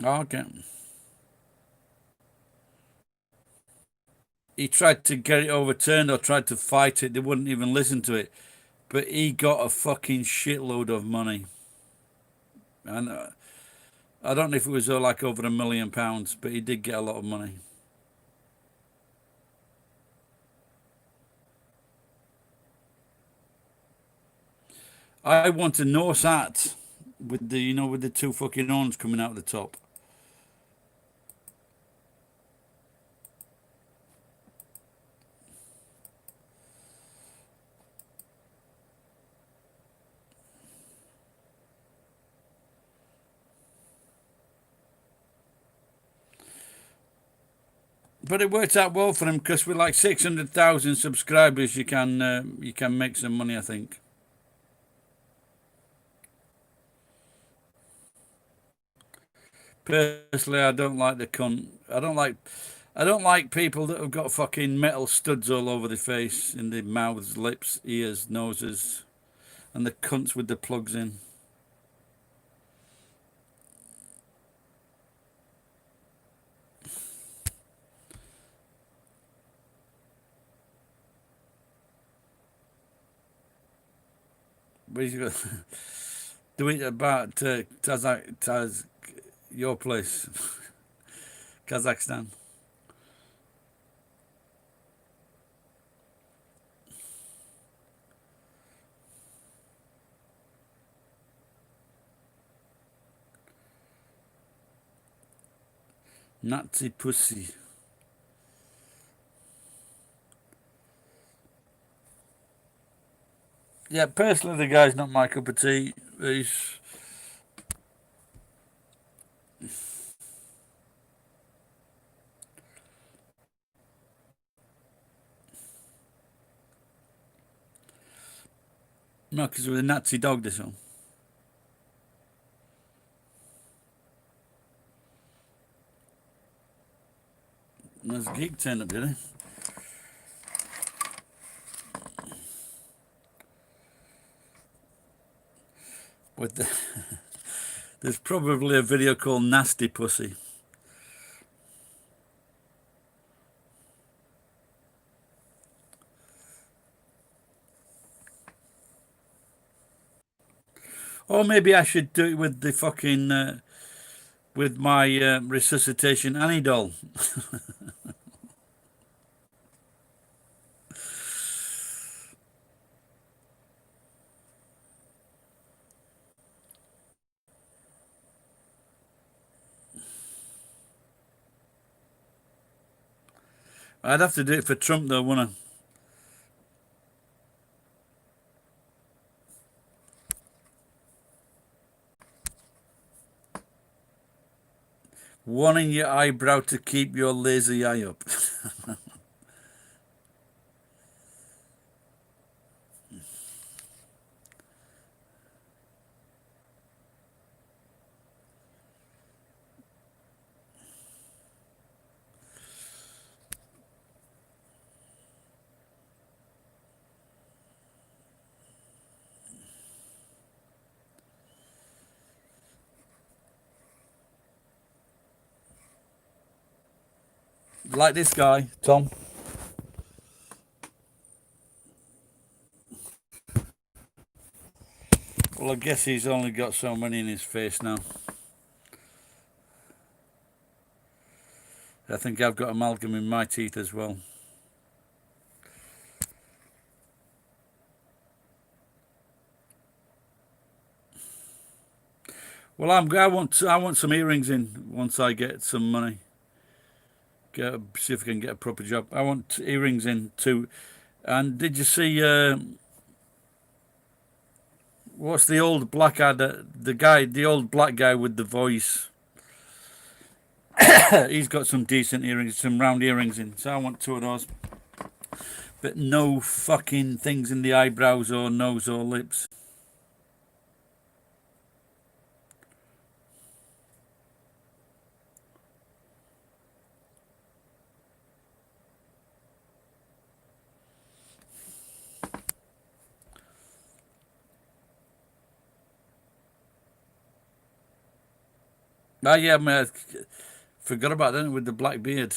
Okay. He tried to get it overturned or tried to fight it. They wouldn't even listen to it. But he got a fucking shitload of money. And I don't know if it was like over £1 million, but he did get a lot of money. I want a nose hat with the, with the two fucking horns coming out of the top. But it worked out well for him because with like 600,000 subscribers, you can make some money, I think. Personally, I don't like the cunt. I don't like people that have got fucking metal studs all over their face, in their mouths, lips, ears, noses, and the cunts with the plugs in. But he's got do it about your place, Kazakhstan. Nazi pussy. Yeah, personally, the guy's not my cup of tea. He's no, because with a Nazi dog, this one. There's a geek turned up, did he? With the there's probably a video called Nasty Pussy. Or maybe I should do it with the fucking with my resuscitation Annie doll. I'd have to do it for Trump though, wouldn't I? One in your eyebrow to keep your lazy eye up. Like this guy, Tom. Well, I guess he's only got so many in his face now. I think I've got amalgam in my teeth as well. Well, I want some earrings in once I get some money. See if I can get a proper job. I want earrings in too. And did you see what's the old black the old black guy with the voice? He's got some decent earrings, some round earrings in. So I want two of those. But no fucking things in the eyebrows or nose or lips. Ah, yeah, man, I forgot about that with the black beard.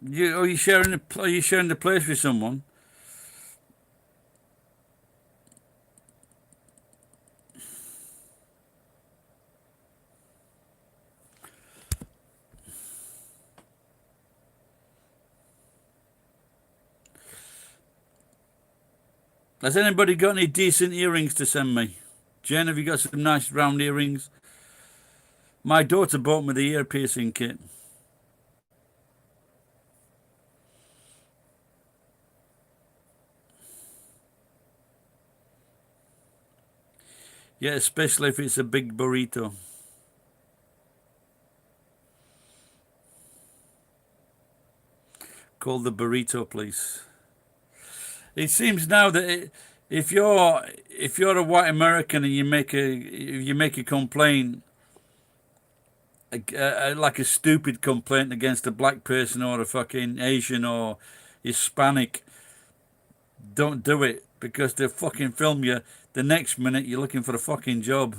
Are you sharing the place with someone? Has anybody got any decent earrings to send me? Jen, have you got some nice round earrings? My daughter bought me the ear piercing kit. Yeah, especially if it's a big burrito. Call the burrito place. It seems now that if you're a white American and you make a complaint, like a stupid complaint against a black person or a fucking Asian or Hispanic, don't do it because they'll fucking film you. The next minute you're looking for a fucking job.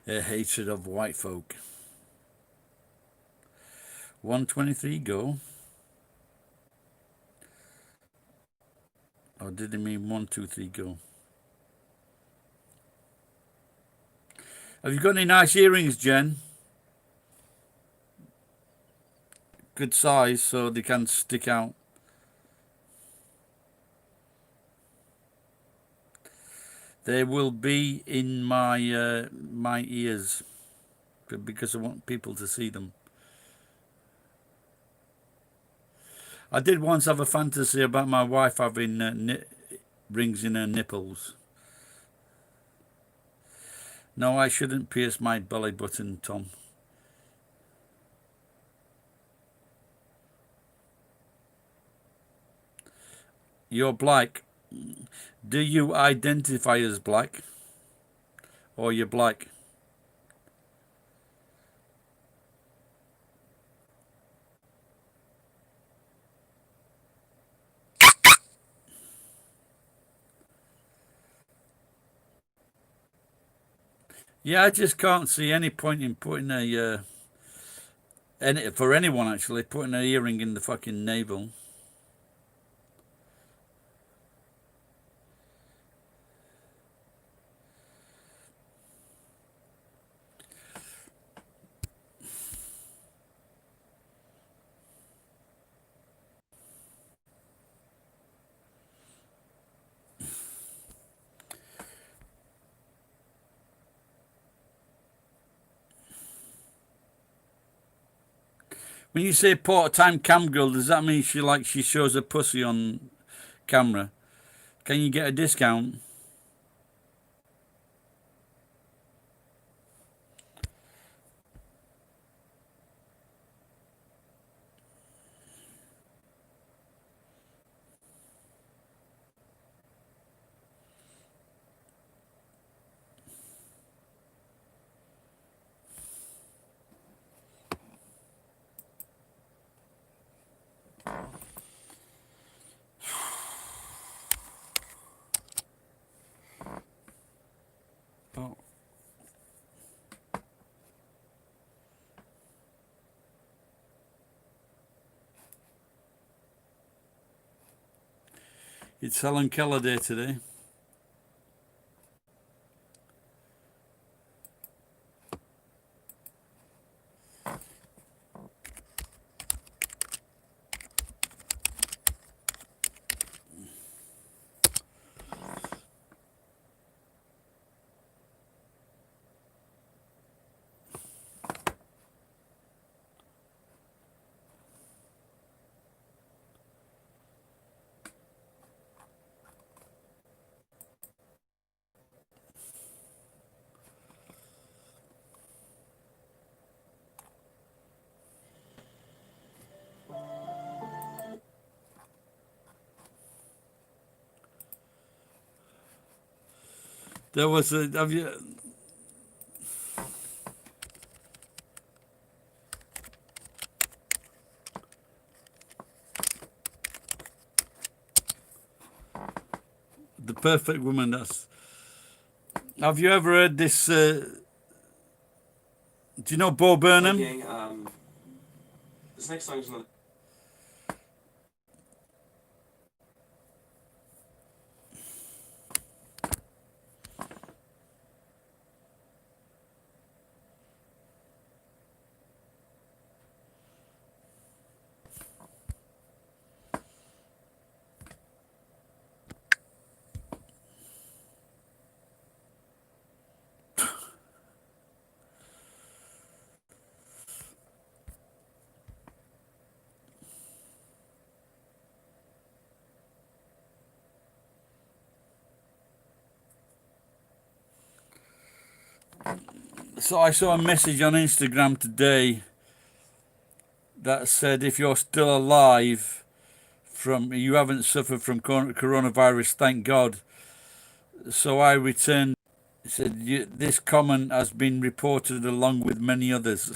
A hatred of white folk. 123 go. Or did he mean 123 go? Have you got any nice earrings, Jen? Good size so they can stick out. They will be in my ears because I want people to see them. I did once have a fantasy about my wife having rings in her nipples. No, I shouldn't pierce my belly button, Tom. You're black. Do you identify as black? Or you're black? Yeah, I just can't see any point in putting for anyone actually, putting an earring in the fucking navel. When you say part-time cam girl, does that mean she shows her pussy on camera? Can you get a discount? It's Helen Keller Day today. There was a, have you, The Perfect Woman. That's. Have you ever heard this? Do you know Bo Burnham? Hey, gang, this next song is another. So I saw a message on Instagram today that said if you're still alive, from you haven't suffered from coronavirus, thank God. So I returned. It said this comment has been reported along with many others.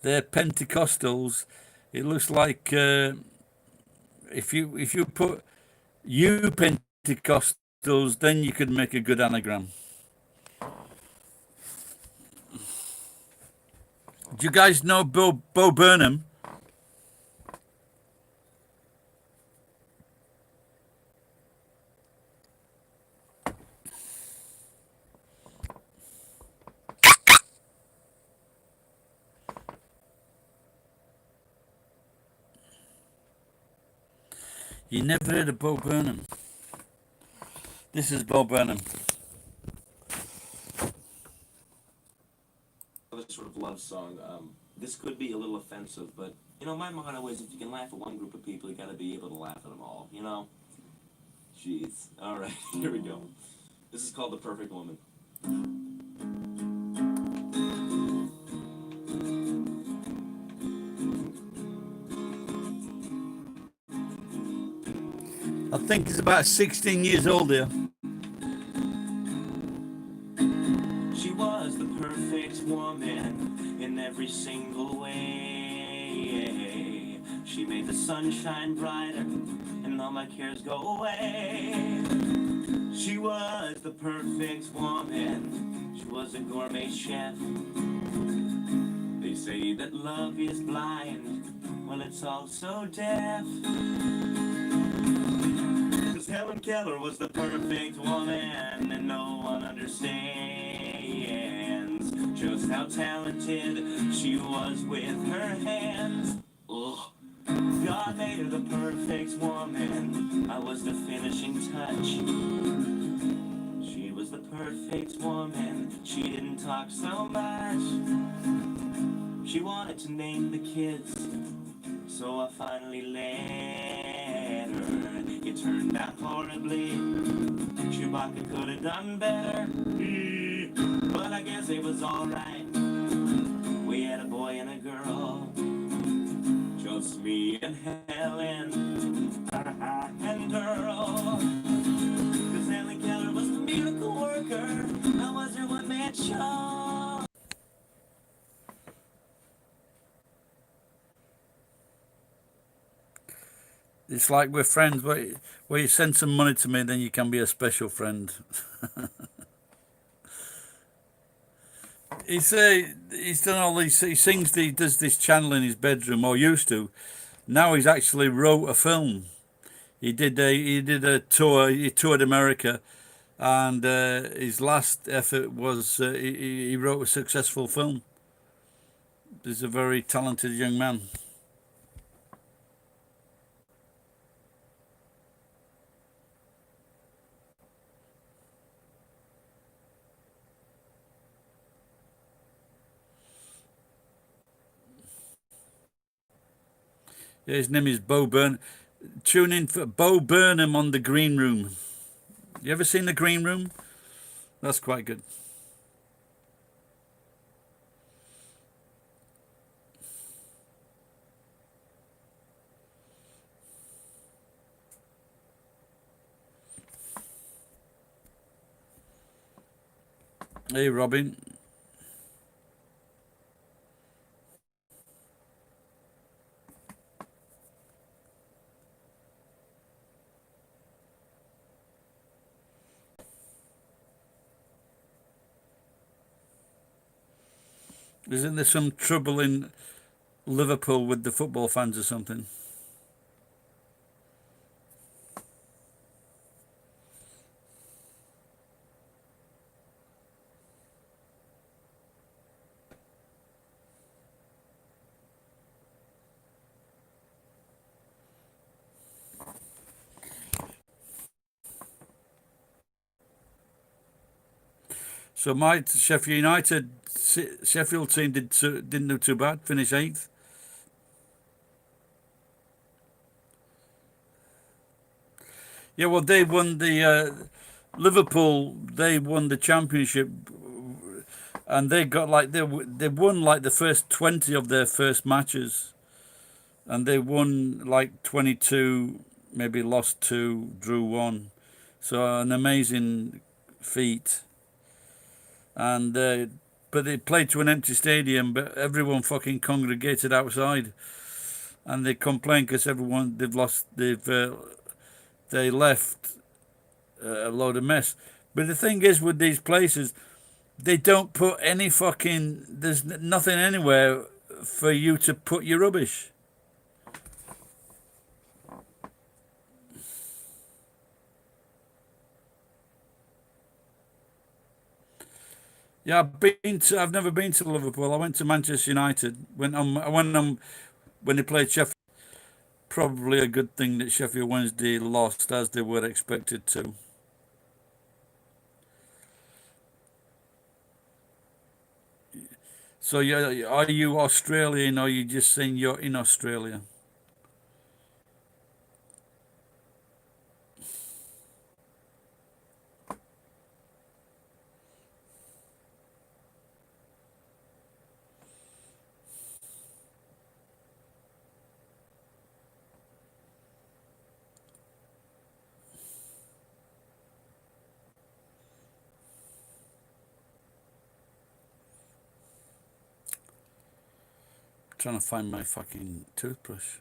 They're Pentecostals. It looks like if you put you Pentecostals, then you could make a good anagram. Do you guys know Bo Burnham? You never heard of Bo Burnham? This is Bo Burnham. Sort of love song. This could be a little offensive, but you know, my motto is if you can laugh at one group of people, you gotta be able to laugh at them all. You know? Jeez. All right, here we go. This is called "The Perfect Woman." I think he's about 16 years old here. She was the perfect woman in every single way. She made the sun shine brighter and all my cares go away. She was the perfect woman. She was a gourmet chef. They say that love is blind. Well, it's also deaf. Helen Keller was the perfect woman, and no one understands just how talented she was with her hands. Ugh. God made her the perfect woman. I was the finishing touch. She was the perfect woman. She didn't talk so much. She wanted to name the kids, so I finally let her. It turned out horribly. Chewbacca could have done better, but I guess it was alright. We had a boy and a girl, just me and Helen and Earl. 'Cause Helen Keller was the miracle worker. I was her one-man show. It's like we're friends. Where you send some money to me, then you can be a special friend. He's done all these. He sings. He does this channel in his bedroom, or used to. Now he's actually wrote a film. He did a tour. He toured America, and his last effort was he wrote a successful film. He's a very talented young man. Yeah, his name is Bo Burnham. Tune in for Bo Burnham on the Green Room. You ever seen the Green Room? That's quite good. Hey, Robin. Isn't there some trouble in Liverpool with the football fans or something? So my Sheffield team didn't do too bad. Finished 8th. Yeah, well, they won the Liverpool. They won the championship, and they got like they won like the first 20 of their first matches, and they won like 22, maybe lost 2, drew 1. So an amazing feat. And but they played to an empty stadium, but everyone fucking congregated outside, and they complained because everyone they left a load of mess. But the thing is with these places, they don't put any fucking. There's nothing anywhere for you to put your rubbish. Yeah, I've never been to Liverpool. I went to Manchester United. When they played Sheffield. Probably a good thing that Sheffield Wednesday lost, as they were expected to. So, yeah, are you Australian, or are you just saying you're in Australia? Trying to find my fucking toothbrush.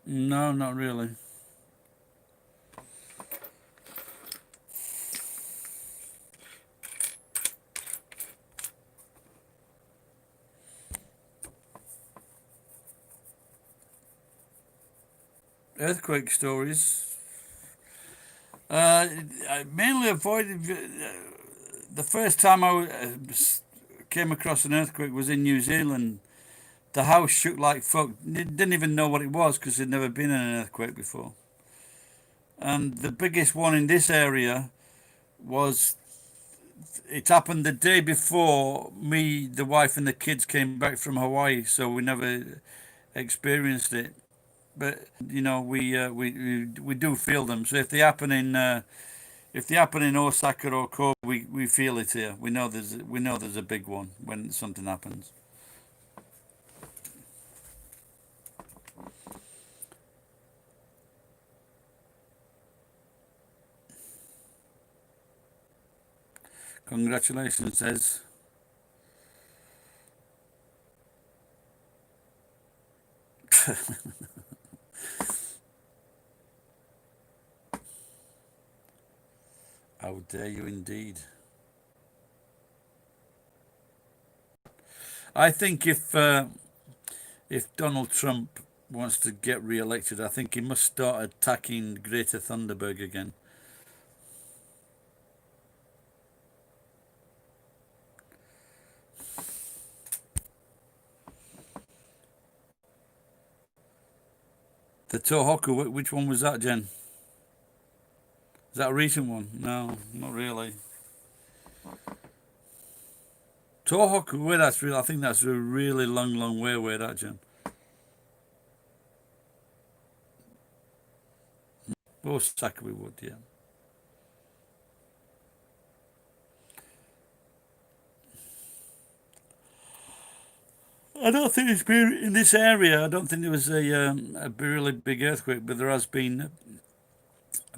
No, not really. Earthquake stories. I mainly avoided. The first time came across an earthquake was in New Zealand. The house shook like fuck. Didn't even know what it was because there'd never been in an earthquake before. And the biggest one in this area was it happened the day before me, the wife, and the kids came back from Hawaii, so we never experienced it. But we do feel them. So if they happen If they happen in Osaka or Kobe, we feel it here. We know there's a big one when something happens. Congratulations, says. How dare you indeed. I think if Donald Trump wants to get re-elected, I think he must start attacking Greta Thunberg again. The Tohoku, which one was that, Jen? Is that a recent one? No, not really. Tohoku, where that's real. I think that's a really long way away, that, Jen. Osaka we would, yeah. I don't think it's been in this area. I don't think there was a really big earthquake, but there has been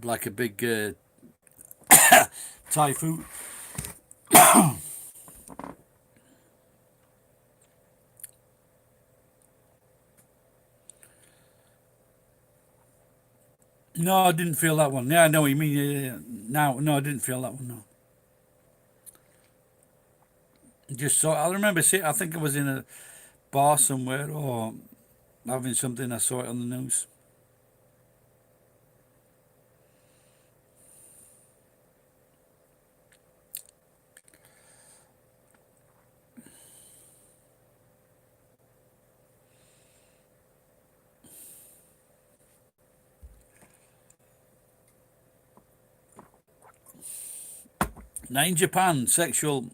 like a big typhoon. No, I didn't feel that one. Yeah, I know what you mean. Yeah. No, I didn't feel that one. No, just saw. I remember seeing. I think I was in a bar somewhere or having something. I saw it on the news. Now in Japan, sexual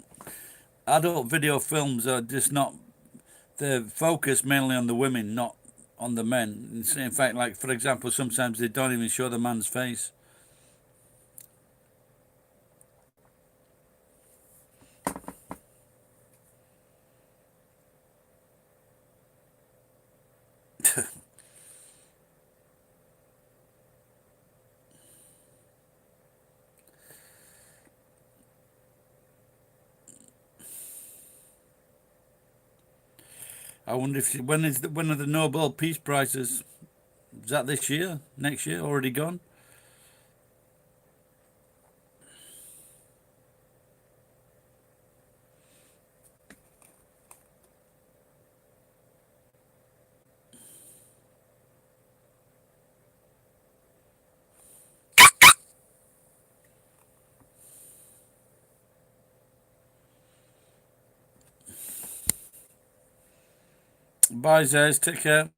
adult video films are just not. They're focused mainly on the women, not on the men. In fact, like for example, sometimes they don't even show the man's face. I wonder if when are the Nobel Peace Prizes? Is that this year? Next year? Already gone? Bye, Zez. Take care.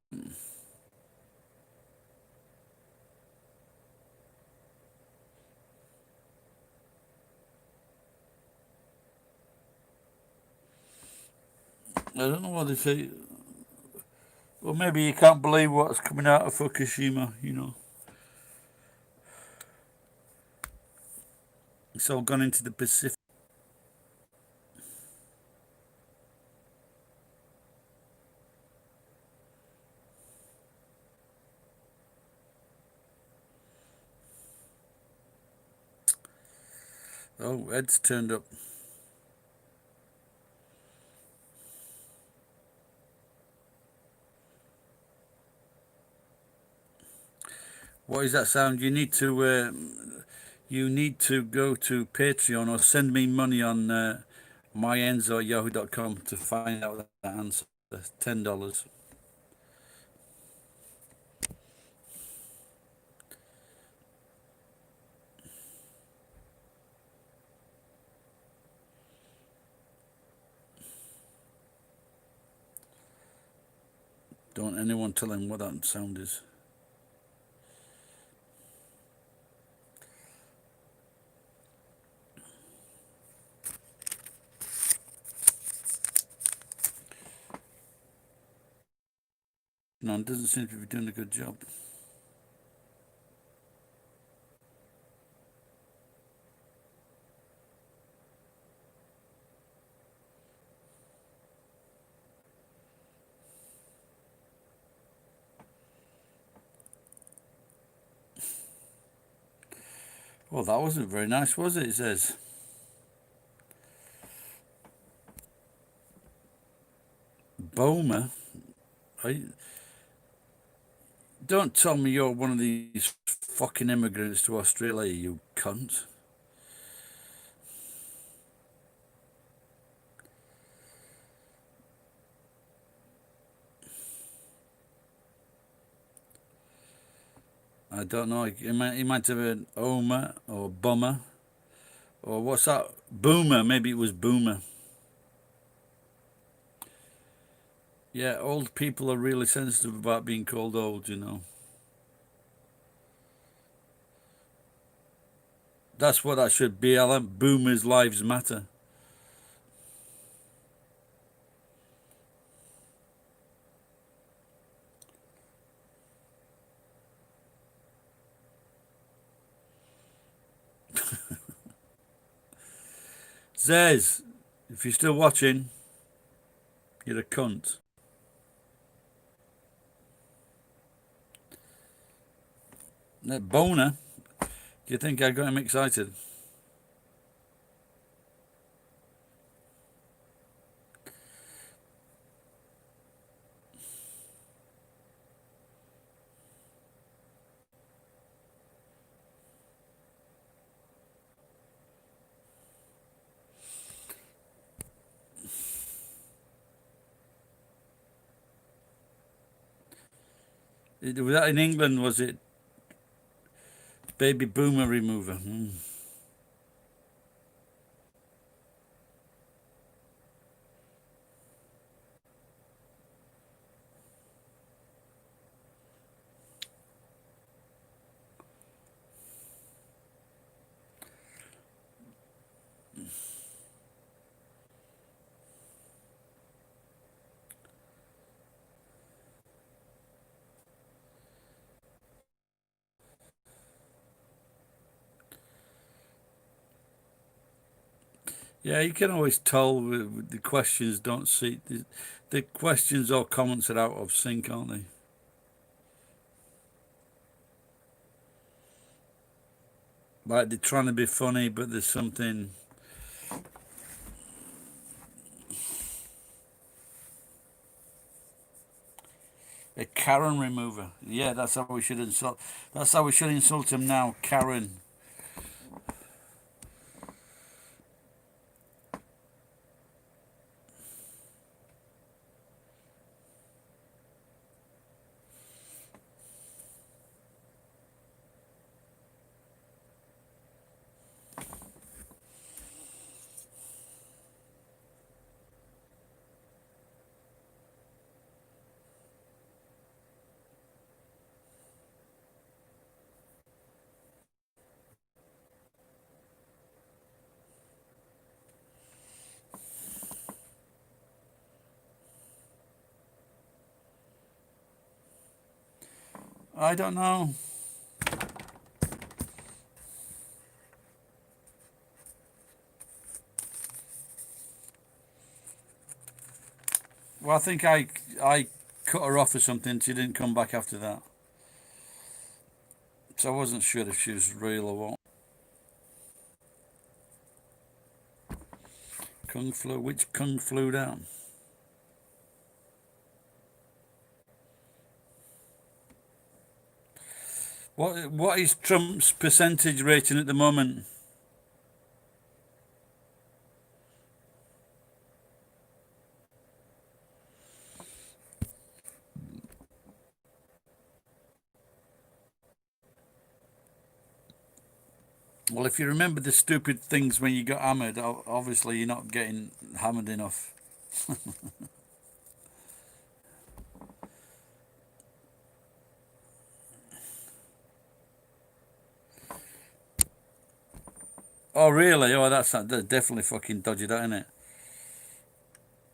I don't know what they say. Well, maybe you can't believe what's coming out of Fukushima, you know. It's all gone into the Pacific. Oh, Ed's turned up. What is that sound? You need to go to Patreon or send me money on myenzo@yahoo.com to find out that answer. $10. Don't anyone tell him what that sound is. No, it doesn't seem to be doing a good job. Well, that wasn't very nice, was it? It says. Boma? I, don't tell me you're one of these fucking immigrants to Australia, you cunt. I don't know. He might have been Oma or Bummer. Or what's that? Boomer. Maybe it was Boomer. Yeah, old people are really sensitive about being called old, you know. That's what that should be, Alan. Boomers' lives matter. Zez, if you're still watching, you're a cunt. Boner? Do you think I got him excited? Was that in England, was it? Baby boomer remover. Yeah, you can always tell the questions don't see... The questions or comments are out of sync, aren't they? Like they're trying to be funny, but there's something... A Karen remover. Yeah, that's how we should insult. That's how we should insult him now, Karen. I don't know. Well, I think I cut her off or something. She didn't come back after that. So I wasn't sure if she was real or what. Kung flew. Which kung flew down? What is Trump's percentage rating at the moment? Well, if you remember the stupid things when you got hammered, obviously you're not getting hammered enough. Oh, really? Oh, that's definitely fucking dodgy, that, isn't it?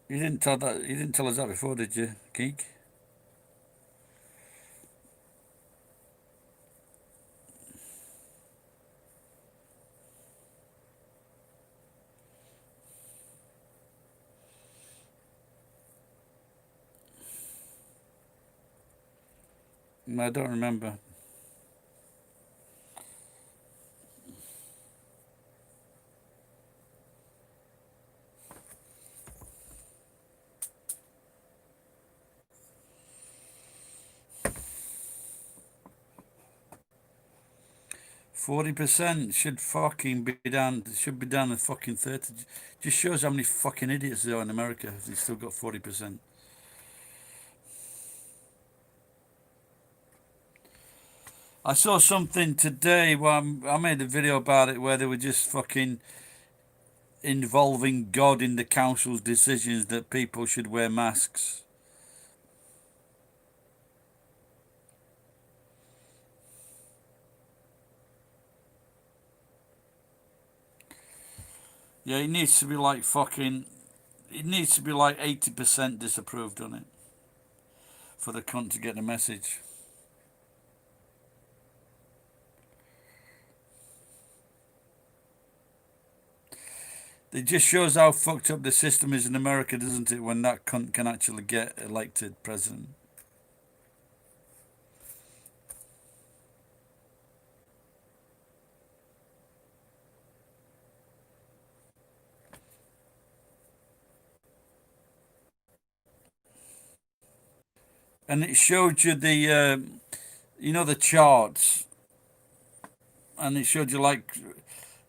You didn't tell that. You didn't tell us that before, did you, Geek? I don't remember. 40% should fucking be down. Should be down to fucking 30. Just shows how many fucking idiots there are in America. If they still got 40%. I saw something today where I made a video about it where they were just fucking involving God in the council's decisions that people should wear masks. Yeah, it needs to be like fucking. It needs to be like 80% disapproved on it for the cunt to get the message. It just shows how fucked up the system is in America, doesn't it, when that cunt can actually get elected president. And it showed you the, the charts, and it showed you like,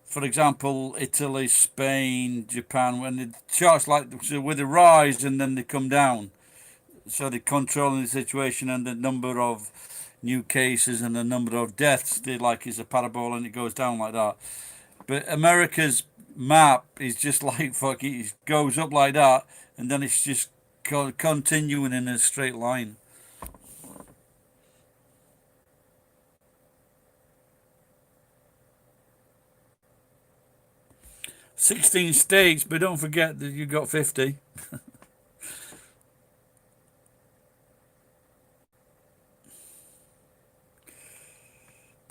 for example, Italy, Spain, Japan, when the charts like so with the rise and then they come down. So they're controlling the situation and the number of new cases and the number of deaths. They like is a parabola and it goes down like that. But America's map is just like fuck. It goes up like that and then it's just continuing in a straight line. 16 states, but don't forget that you got 50.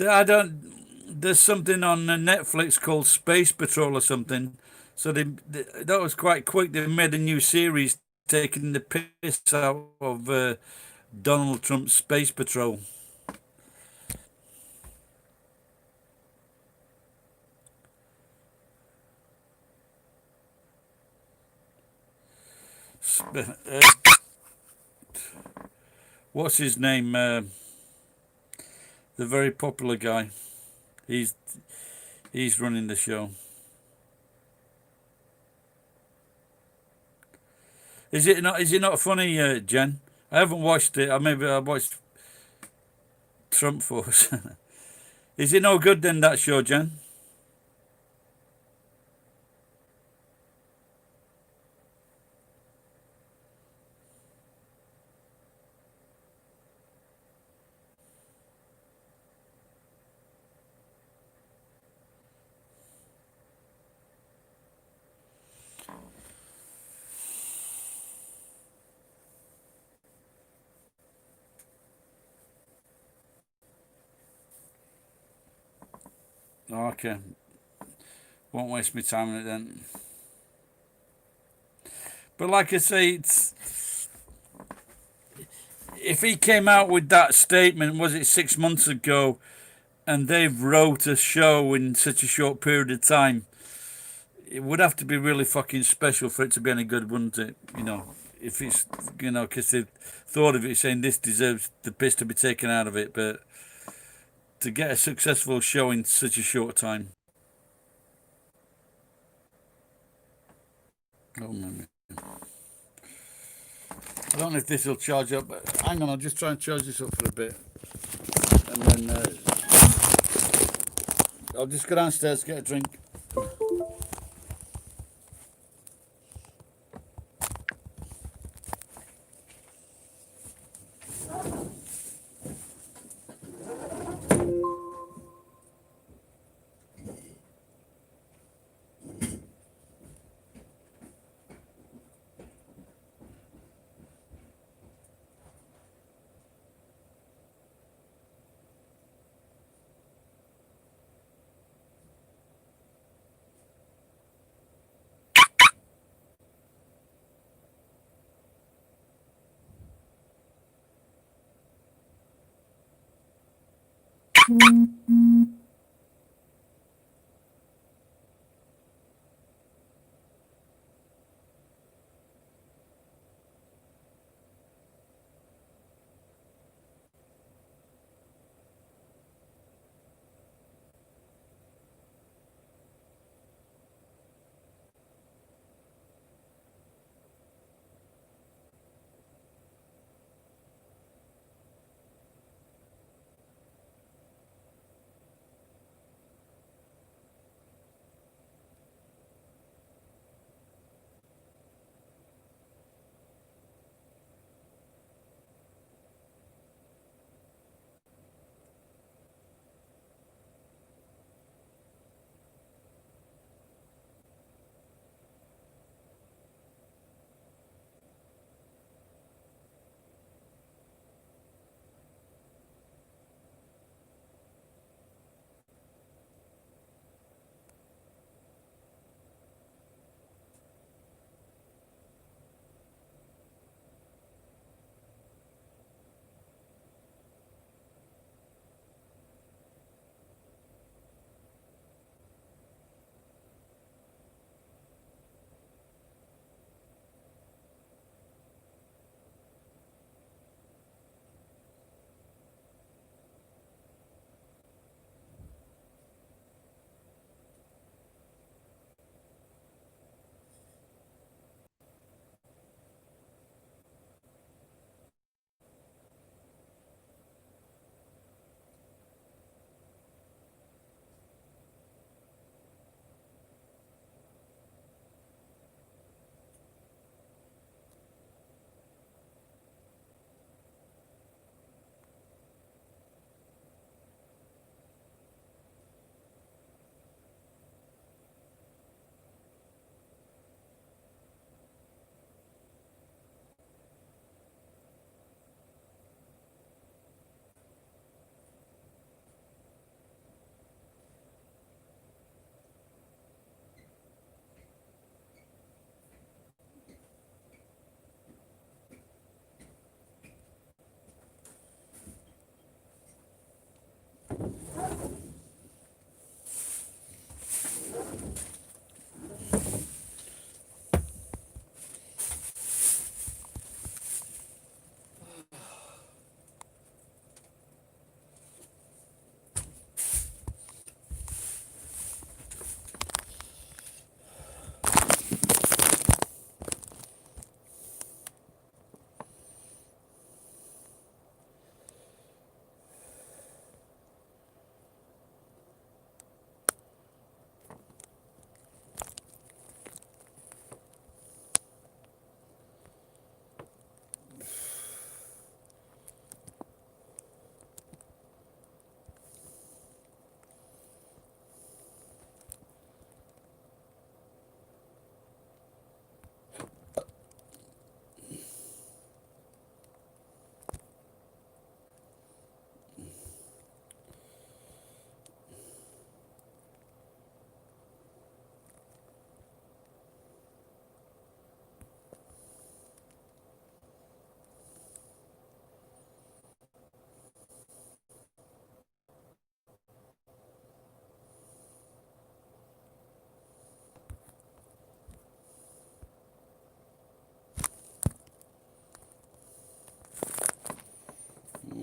I don't. There's something on Netflix called Space Patrol or something. So that was quite quick. They made a new series taking the piss out of Donald Trump's Space Patrol. What's his name? The very popular guy. He's running the show. Is it not? Is it not funny, Jen? I haven't watched it. I watched Trump Force. Is it no good then, that show, Jen? Okay. Won't waste my time on it then. But like I say, if he came out with that statement, was it 6 months ago, and they've wrote a show in such a short period of time, it would have to be really fucking special for it to be any good, wouldn't it? If it's, because they've thought of it saying this deserves the piss to be taken out of it, but to get a successful show in such a short time. Oh, man. I don't know if this will charge up, but hang on, I'll just try and charge this up for a bit. And then I'll just go downstairs, get a drink.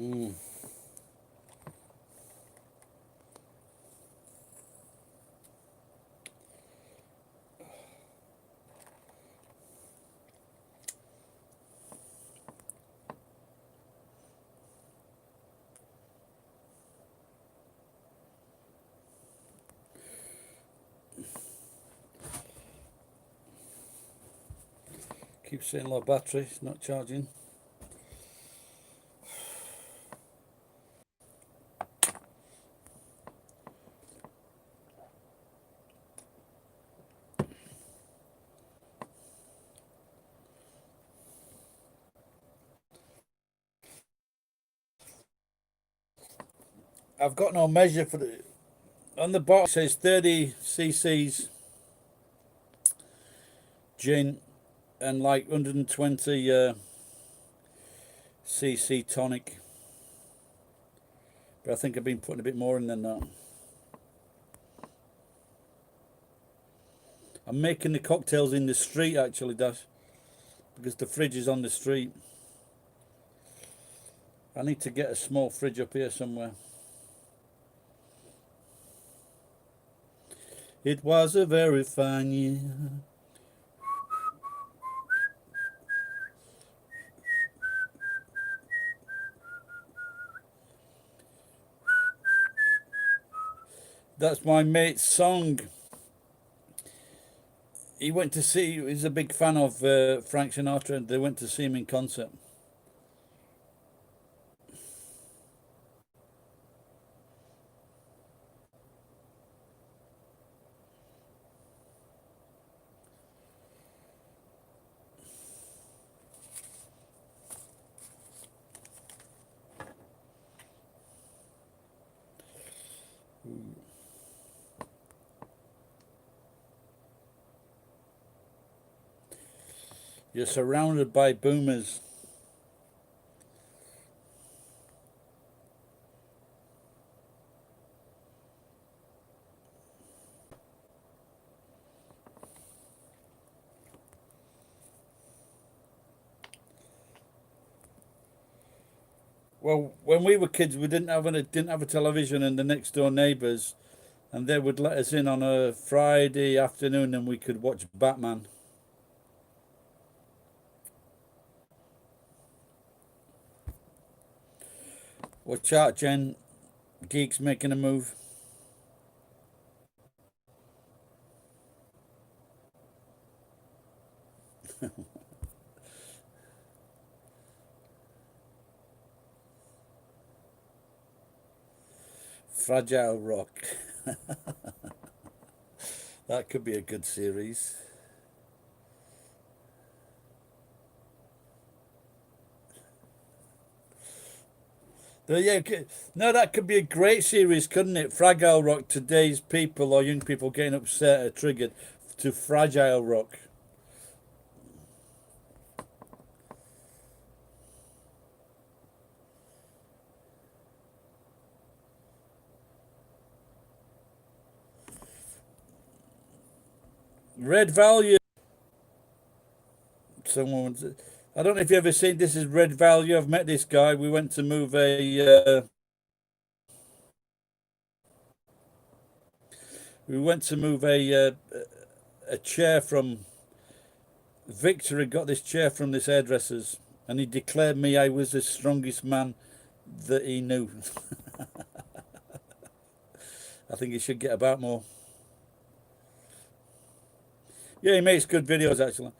Keep saying low battery, it's not charging. I've got no measure for the. On the bottle it says 30 cc's gin and like 120 cc tonic. But I think I've been putting a bit more in than that. I'm making the cocktails in the street actually, Dash, because the fridge is on the street. I need to get a small fridge up here somewhere. It was a very fine year. That's my mate's song. He went to see, he's a big fan of Frank Sinatra, and they went to see him in concert. You're surrounded by boomers. Well, when we were kids, we didn't have a television, and the next door neighbours, and they would let us in on a Friday afternoon, and we could watch Batman. Watch out, Jen. Geek's making a move. Fragile Rock. That could be a good series. Yeah, no, that could be a great series, couldn't it? Fragile Rock. Today's people or young people getting upset or triggered to Fragile Rock. Red Value. Someone, I don't know if you ever seen this. Is Red Value. I've met this guy. We went to move a chair from Victor. Had got this chair from this hairdresser's, and he declared me I was the strongest man that he knew. I think he should get about more. Yeah, he makes good videos actually.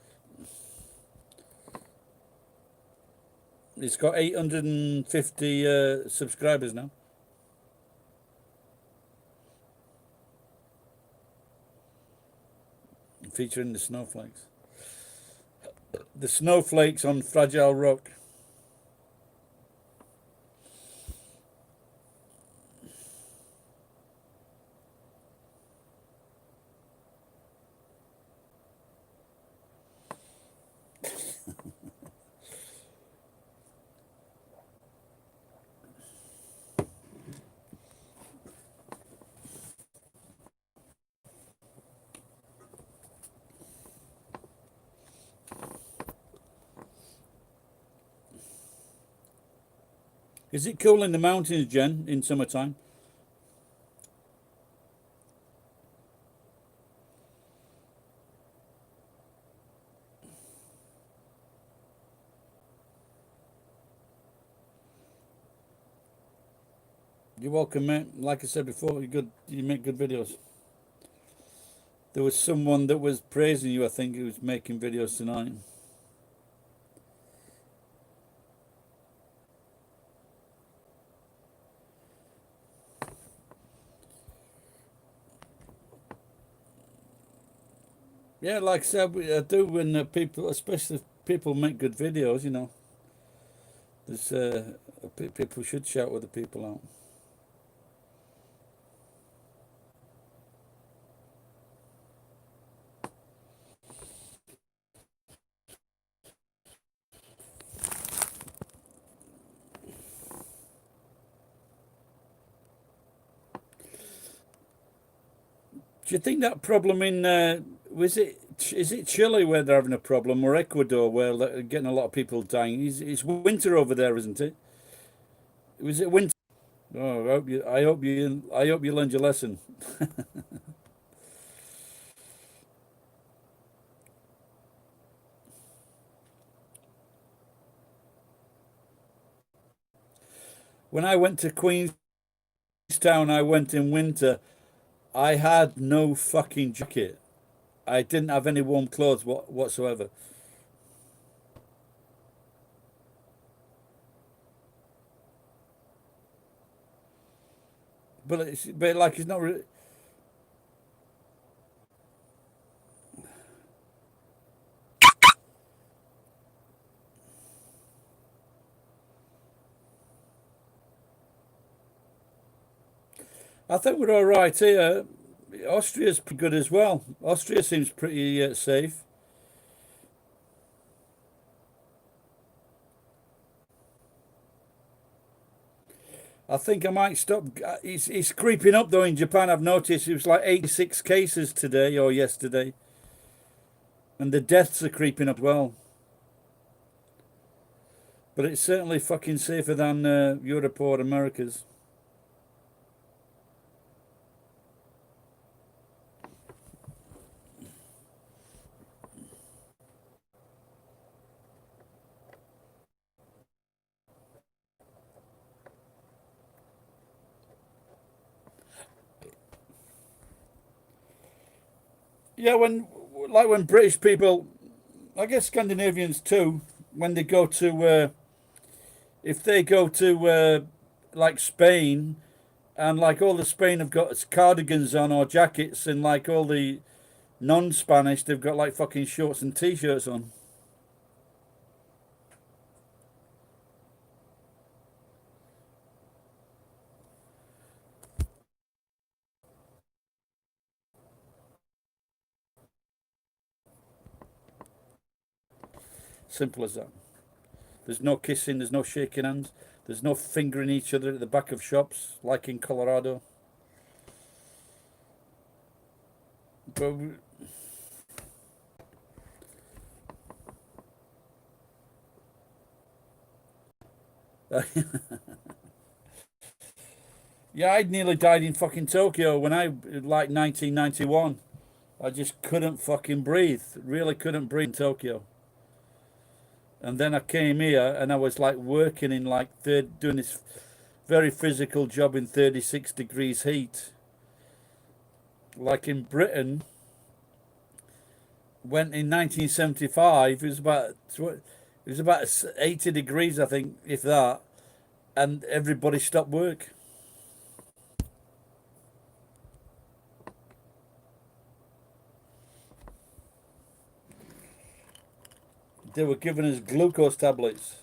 He's got 850 subscribers now. Featuring the snowflakes. The snowflakes on Fragile Rock. Is it cool in the mountains, Jen, in summertime? You're welcome, mate. Like I said before, you're good. You make good videos. There was someone that was praising you, I think, who was making videos tonight. Yeah, like I said, I do when people, especially if people make good videos, you know. There's people should shout other people out. Do you think that problem in is it Chile where they're having a problem, or Ecuador where they're getting a lot of people dying? It's winter over there, isn't it? Was it winter? Oh, I hope you learned your lesson. When I went to Queenstown, I went in winter. I had no fucking jacket. I didn't have any warm clothes whatsoever. But like it's not really. I think we're all right here. Austria's pretty good as well. Austria seems pretty safe. I think I might stop. It's creeping up though in Japan. I've noticed it was like 86 cases today or yesterday, and the deaths are creeping up well. But it's certainly fucking safer than Europe or America's. Yeah, when British people, I guess Scandinavians too, when they go to if they go to like Spain, and like all the Spain have got cardigans on or jackets, and like all the non-Spanish they've got like fucking shorts and t-shirts on. Simple as that. There's no kissing, there's no shaking hands, there's no fingering each other at the back of shops like in Colorado. But yeah, I nearly died in fucking Tokyo when I like 1991. I just couldn't fucking breathe. Really couldn't breathe in Tokyo. And then I came here and I was like working in like doing this very physical job in 36 degrees heat. Like in Britain, went in 1975. It was about 80 degrees, I think, if that, and everybody stopped work. They were giving us glucose tablets.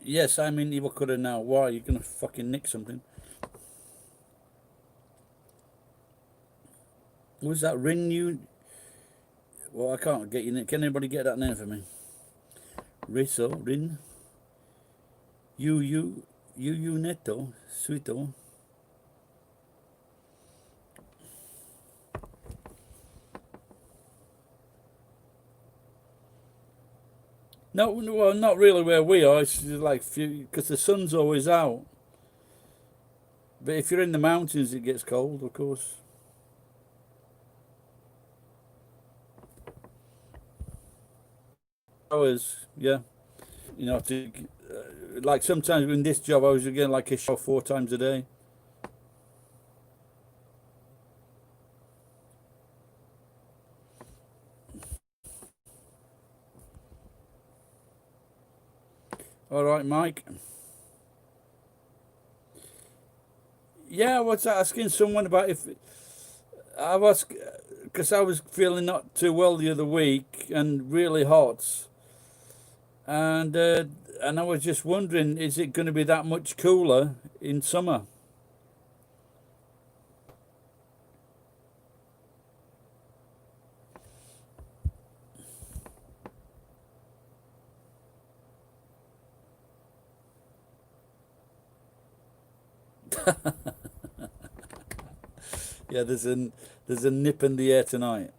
Yes, I'm in Iwakura now. Why? You're gonna fucking nick something. Who's that? Rin you? Well, I can't get your name. Can anybody get that name for me? Riso, Rin, you Neto, Suito. No, well, not really where we are. It's like because the sun's always out. But if you're in the mountains, it gets cold, of course. Hours, yeah. You know, like sometimes in this job, I was getting like a shower 4 times a day. All right, Mike. Yeah, I was asking someone about if I was because I was feeling not too well the other week and really hot, and I was just wondering, is it going to be that much cooler in summer? Yeah, there's a nip in the air tonight.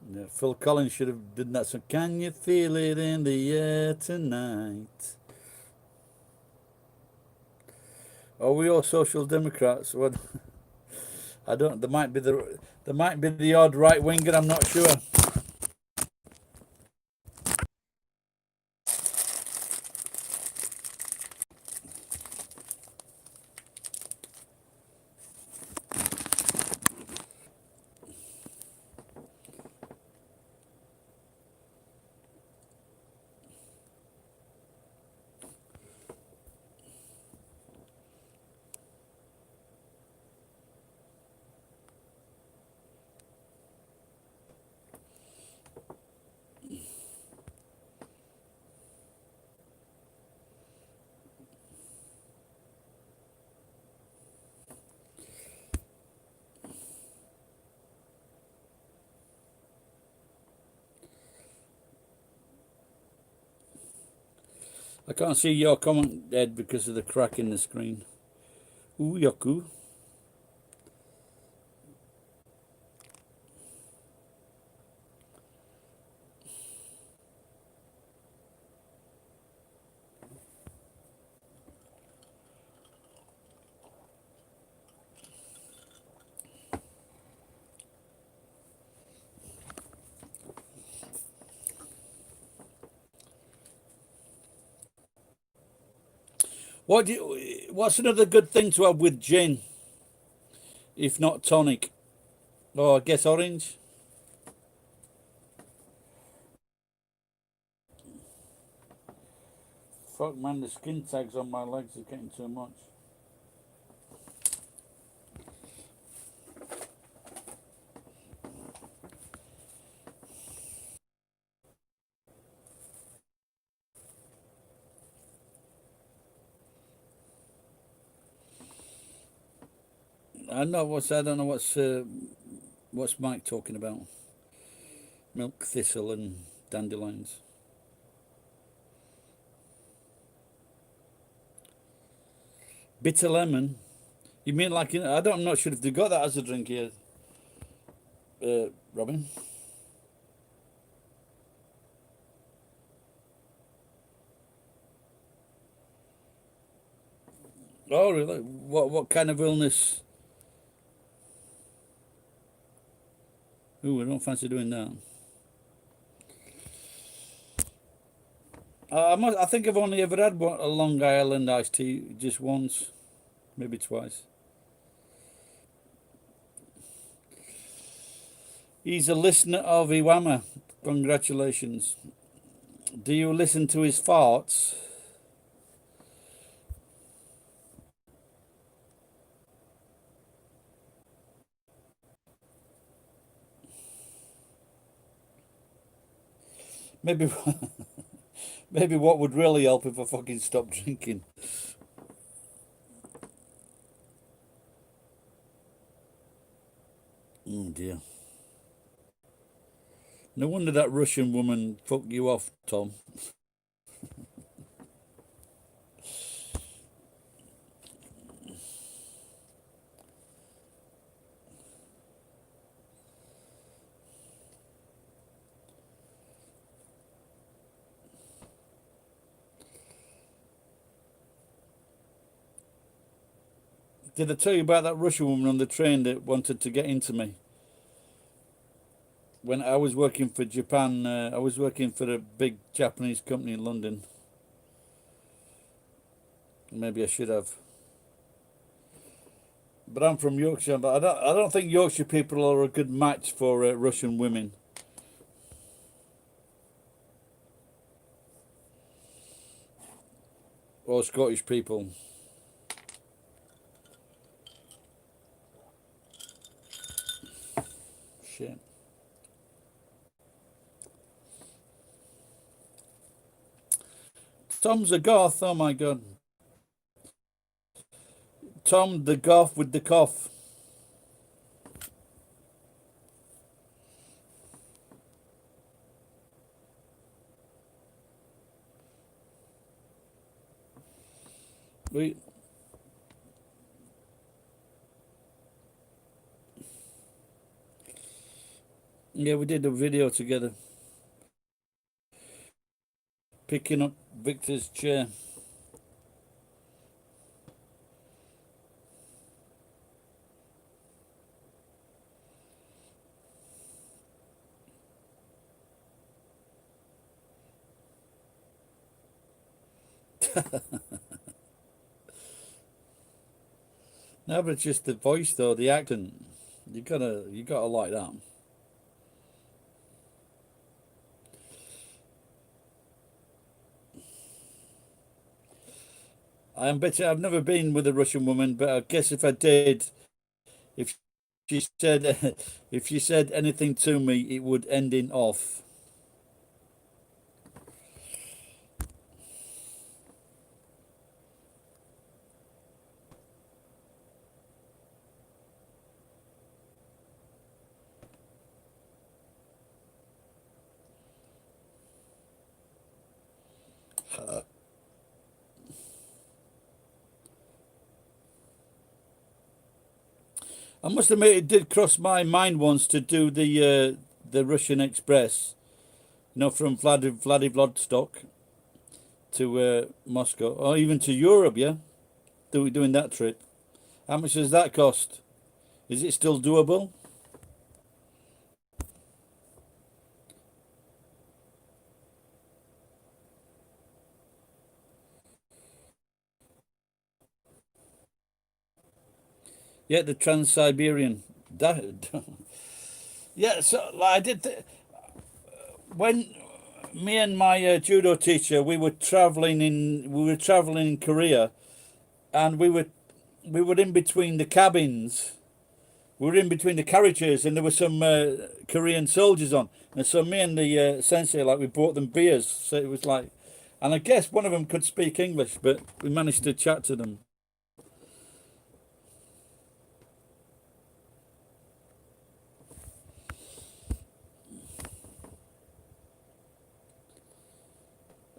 Yeah, Phil Collins should have done that. So can you feel it in the air tonight? Are we all social democrats? What? I don't. There might be the odd right winger. I'm not sure. I can't see your comment, Ed, because of the crack in the screen. Ooh, Yoku. What's another good thing to have with gin, if not tonic? Oh, I guess orange. Fuck man, the skin tags on my legs are getting too much. I don't know what's Mike talking about. Milk thistle and dandelions. Bitter lemon. You mean like I'm not sure if they got that as a drink here, Robin. Oh really? What kind of illness? Ooh, I don't fancy doing that. I think I've only ever had a Long Island iced tea just once, maybe twice. He's a listener of Iwama. Congratulations. Do you listen to his farts? Maybe, maybe what would really help if I fucking stopped drinking. Oh dear. No wonder that Russian woman fucked you off, Tom. Did I tell you about that Russian woman on the train that wanted to get into me? When I was working for Japan, I was working for a big Japanese company in London. Maybe I should have. But I'm from Yorkshire, but I don't think Yorkshire people are a good match for Russian women. Or Scottish people. Shit. Tom's a goth, oh my god. Tom the goth with the cough. We Yeah, we did a video together. Picking up Victor's chair. No, but it's just the voice though, the accent. You gotta like that. I'm better. I've never been with a Russian woman, but I guess if I did, if she said if she said anything to me, it would end in off. I must admit, it did cross my mind once to do the Russian Express, from Vladivostok to Moscow, or even to Europe. Yeah, doing that trip. How much does that cost? Is it still doable? Yeah, the Trans-Siberian. That, yeah, so like, I did. When me and my judo teacher, we were traveling in Korea, and we were in between the cabins. We were in between the carriages, and there were some Korean soldiers on. And so me and the sensei, like, we bought them beers. So it was like, and I guess one of them could speak English, but we managed to chat to them.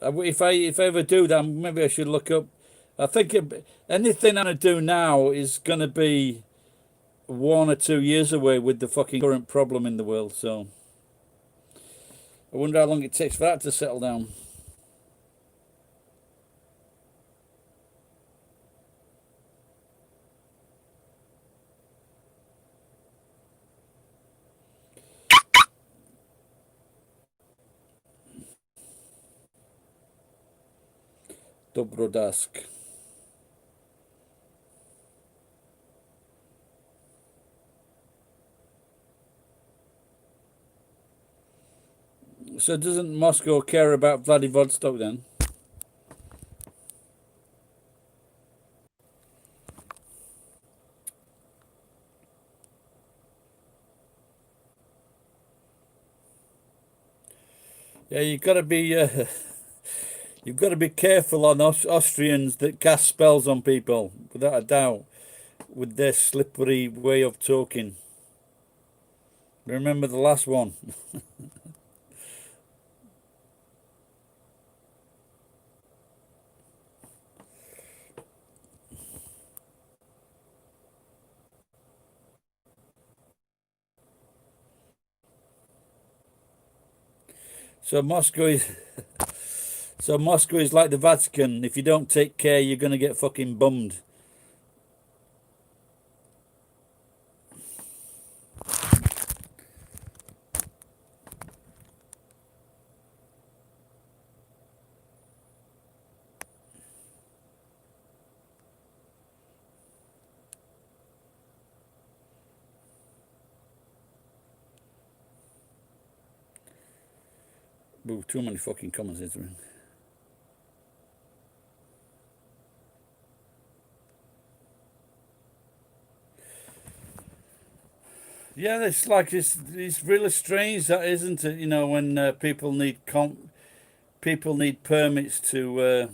If I ever do that, maybe I should look up. I think anything I'm gonna do now is gonna be 1 or 2 years away with the fucking current problem in the world. So I wonder how long it takes for that to settle down. Dobrodask. So doesn't Moscow care about Vladivostok then? Yeah, you've got to be you've got to be careful on Austrians that cast spells on people, without a doubt, with their slippery way of talking. Remember the last one. So Moscow is like the Vatican. If you don't take care, you're gonna get fucking bummed. Ooh, too many fucking comments into it. Yeah, it's really strange, that isn't it? You know, when people need permits to.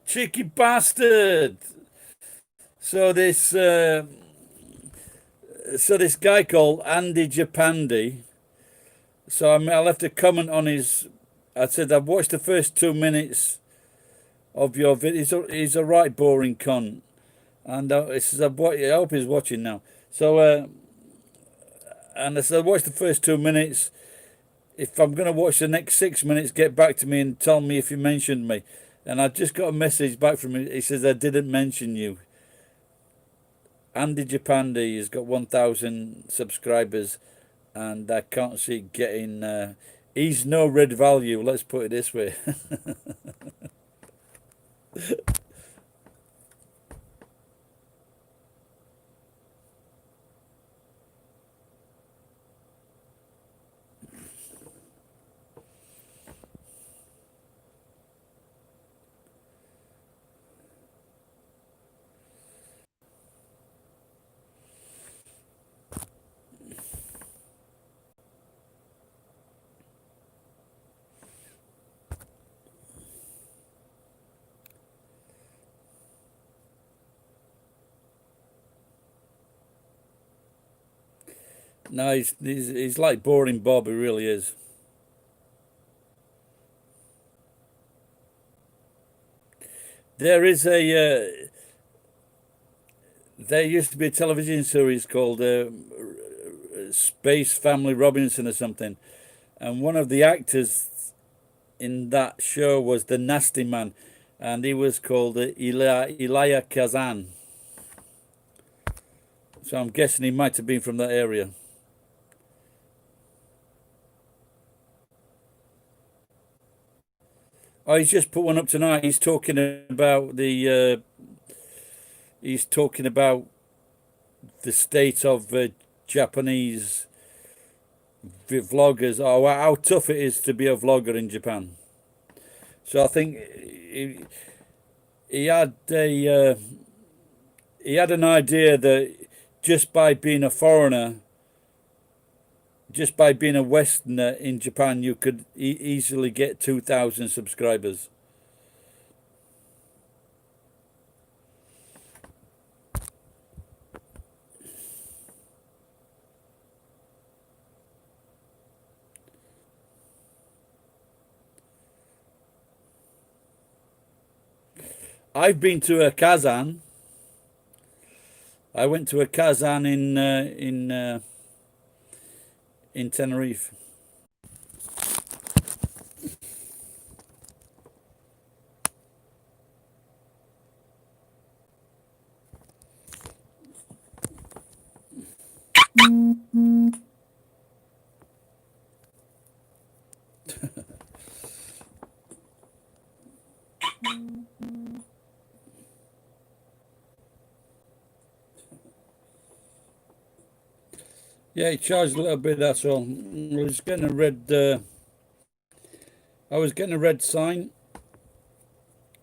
Cheeky bastard! So this guy called Andy Japandi. So I left a comment on his. I said I've watched the first 2 minutes of your video. He's a right boring cunt, and I hope he's watching now. So and I said I watched the first 2 minutes. If I'm going to watch the next 6 minutes, get back to me and tell me if you mentioned me. And I just got a message back from him. He says I didn't mention you. Andy Japandi has got 1,000 subscribers, and I can't see getting. He's no red value. Let's put it this way. No, he's like boring Bob. He really is. There is there used to be a television series called Space Family Robinson or something, and one of the actors in that show was the Nasty Man, and he was called Elia Kazan. So I'm guessing he might have been from that area. Oh, he's just put one up tonight. He's talking about the. He's talking about the state of Japanese vloggers. Oh, how tough it is to be a vlogger in Japan. So I think he had an idea that just by being a foreigner, just by being a Westerner in Japan, you could easily get 2,000 subscribers. I've been to a Kazan. I went to a Kazan in Tenerife. Yeah, it charged a little bit. That's all. I was getting a red. I was getting a red sign,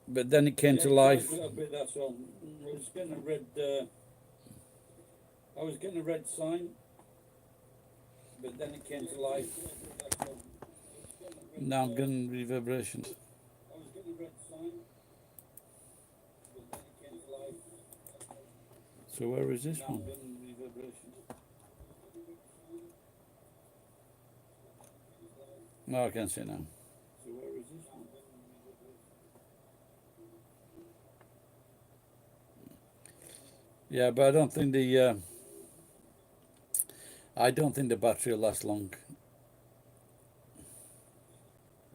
but then it came to life. A little bit. That's all. I was getting a red. I was getting a red sign, but then it came to life. Now I'm getting reverberations. I was getting a red sign, but then it came to life. So where is this one? No, I can't see it now. So where is this one? Yeah, but I don't think the battery will last long.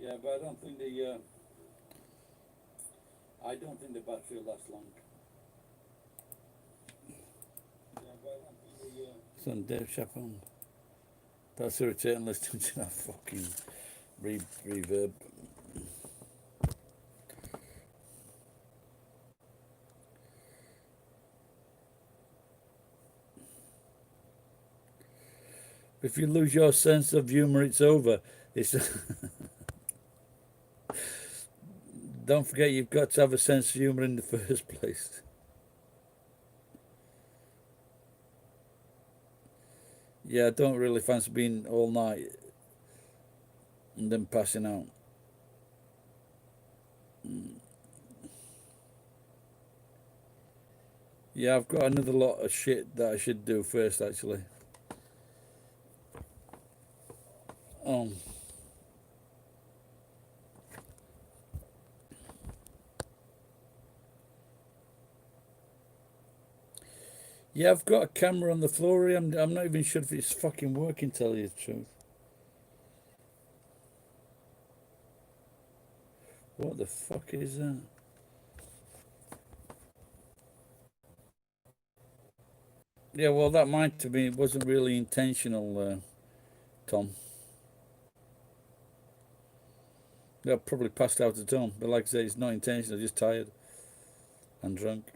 Yeah, but I don't think the battery will last long. Yeah, but I don't think it's on Dave Chapelle. That's irritating listening to that fucking reverb. If you lose your sense of humour, it's over. It's don't forget you've got to have a sense of humour in the first place. Yeah, I don't really fancy being all night and then passing out. Yeah, I've got another lot of shit that I should do first, actually. Yeah, I've got a camera on the floor here. I'm not even sure if it's fucking working, to tell you the truth. What the fuck is that? Yeah, well, that might have been, it wasn't really intentional, Tom. I probably passed out at home, but like I say, it's not intentional, just tired and drunk.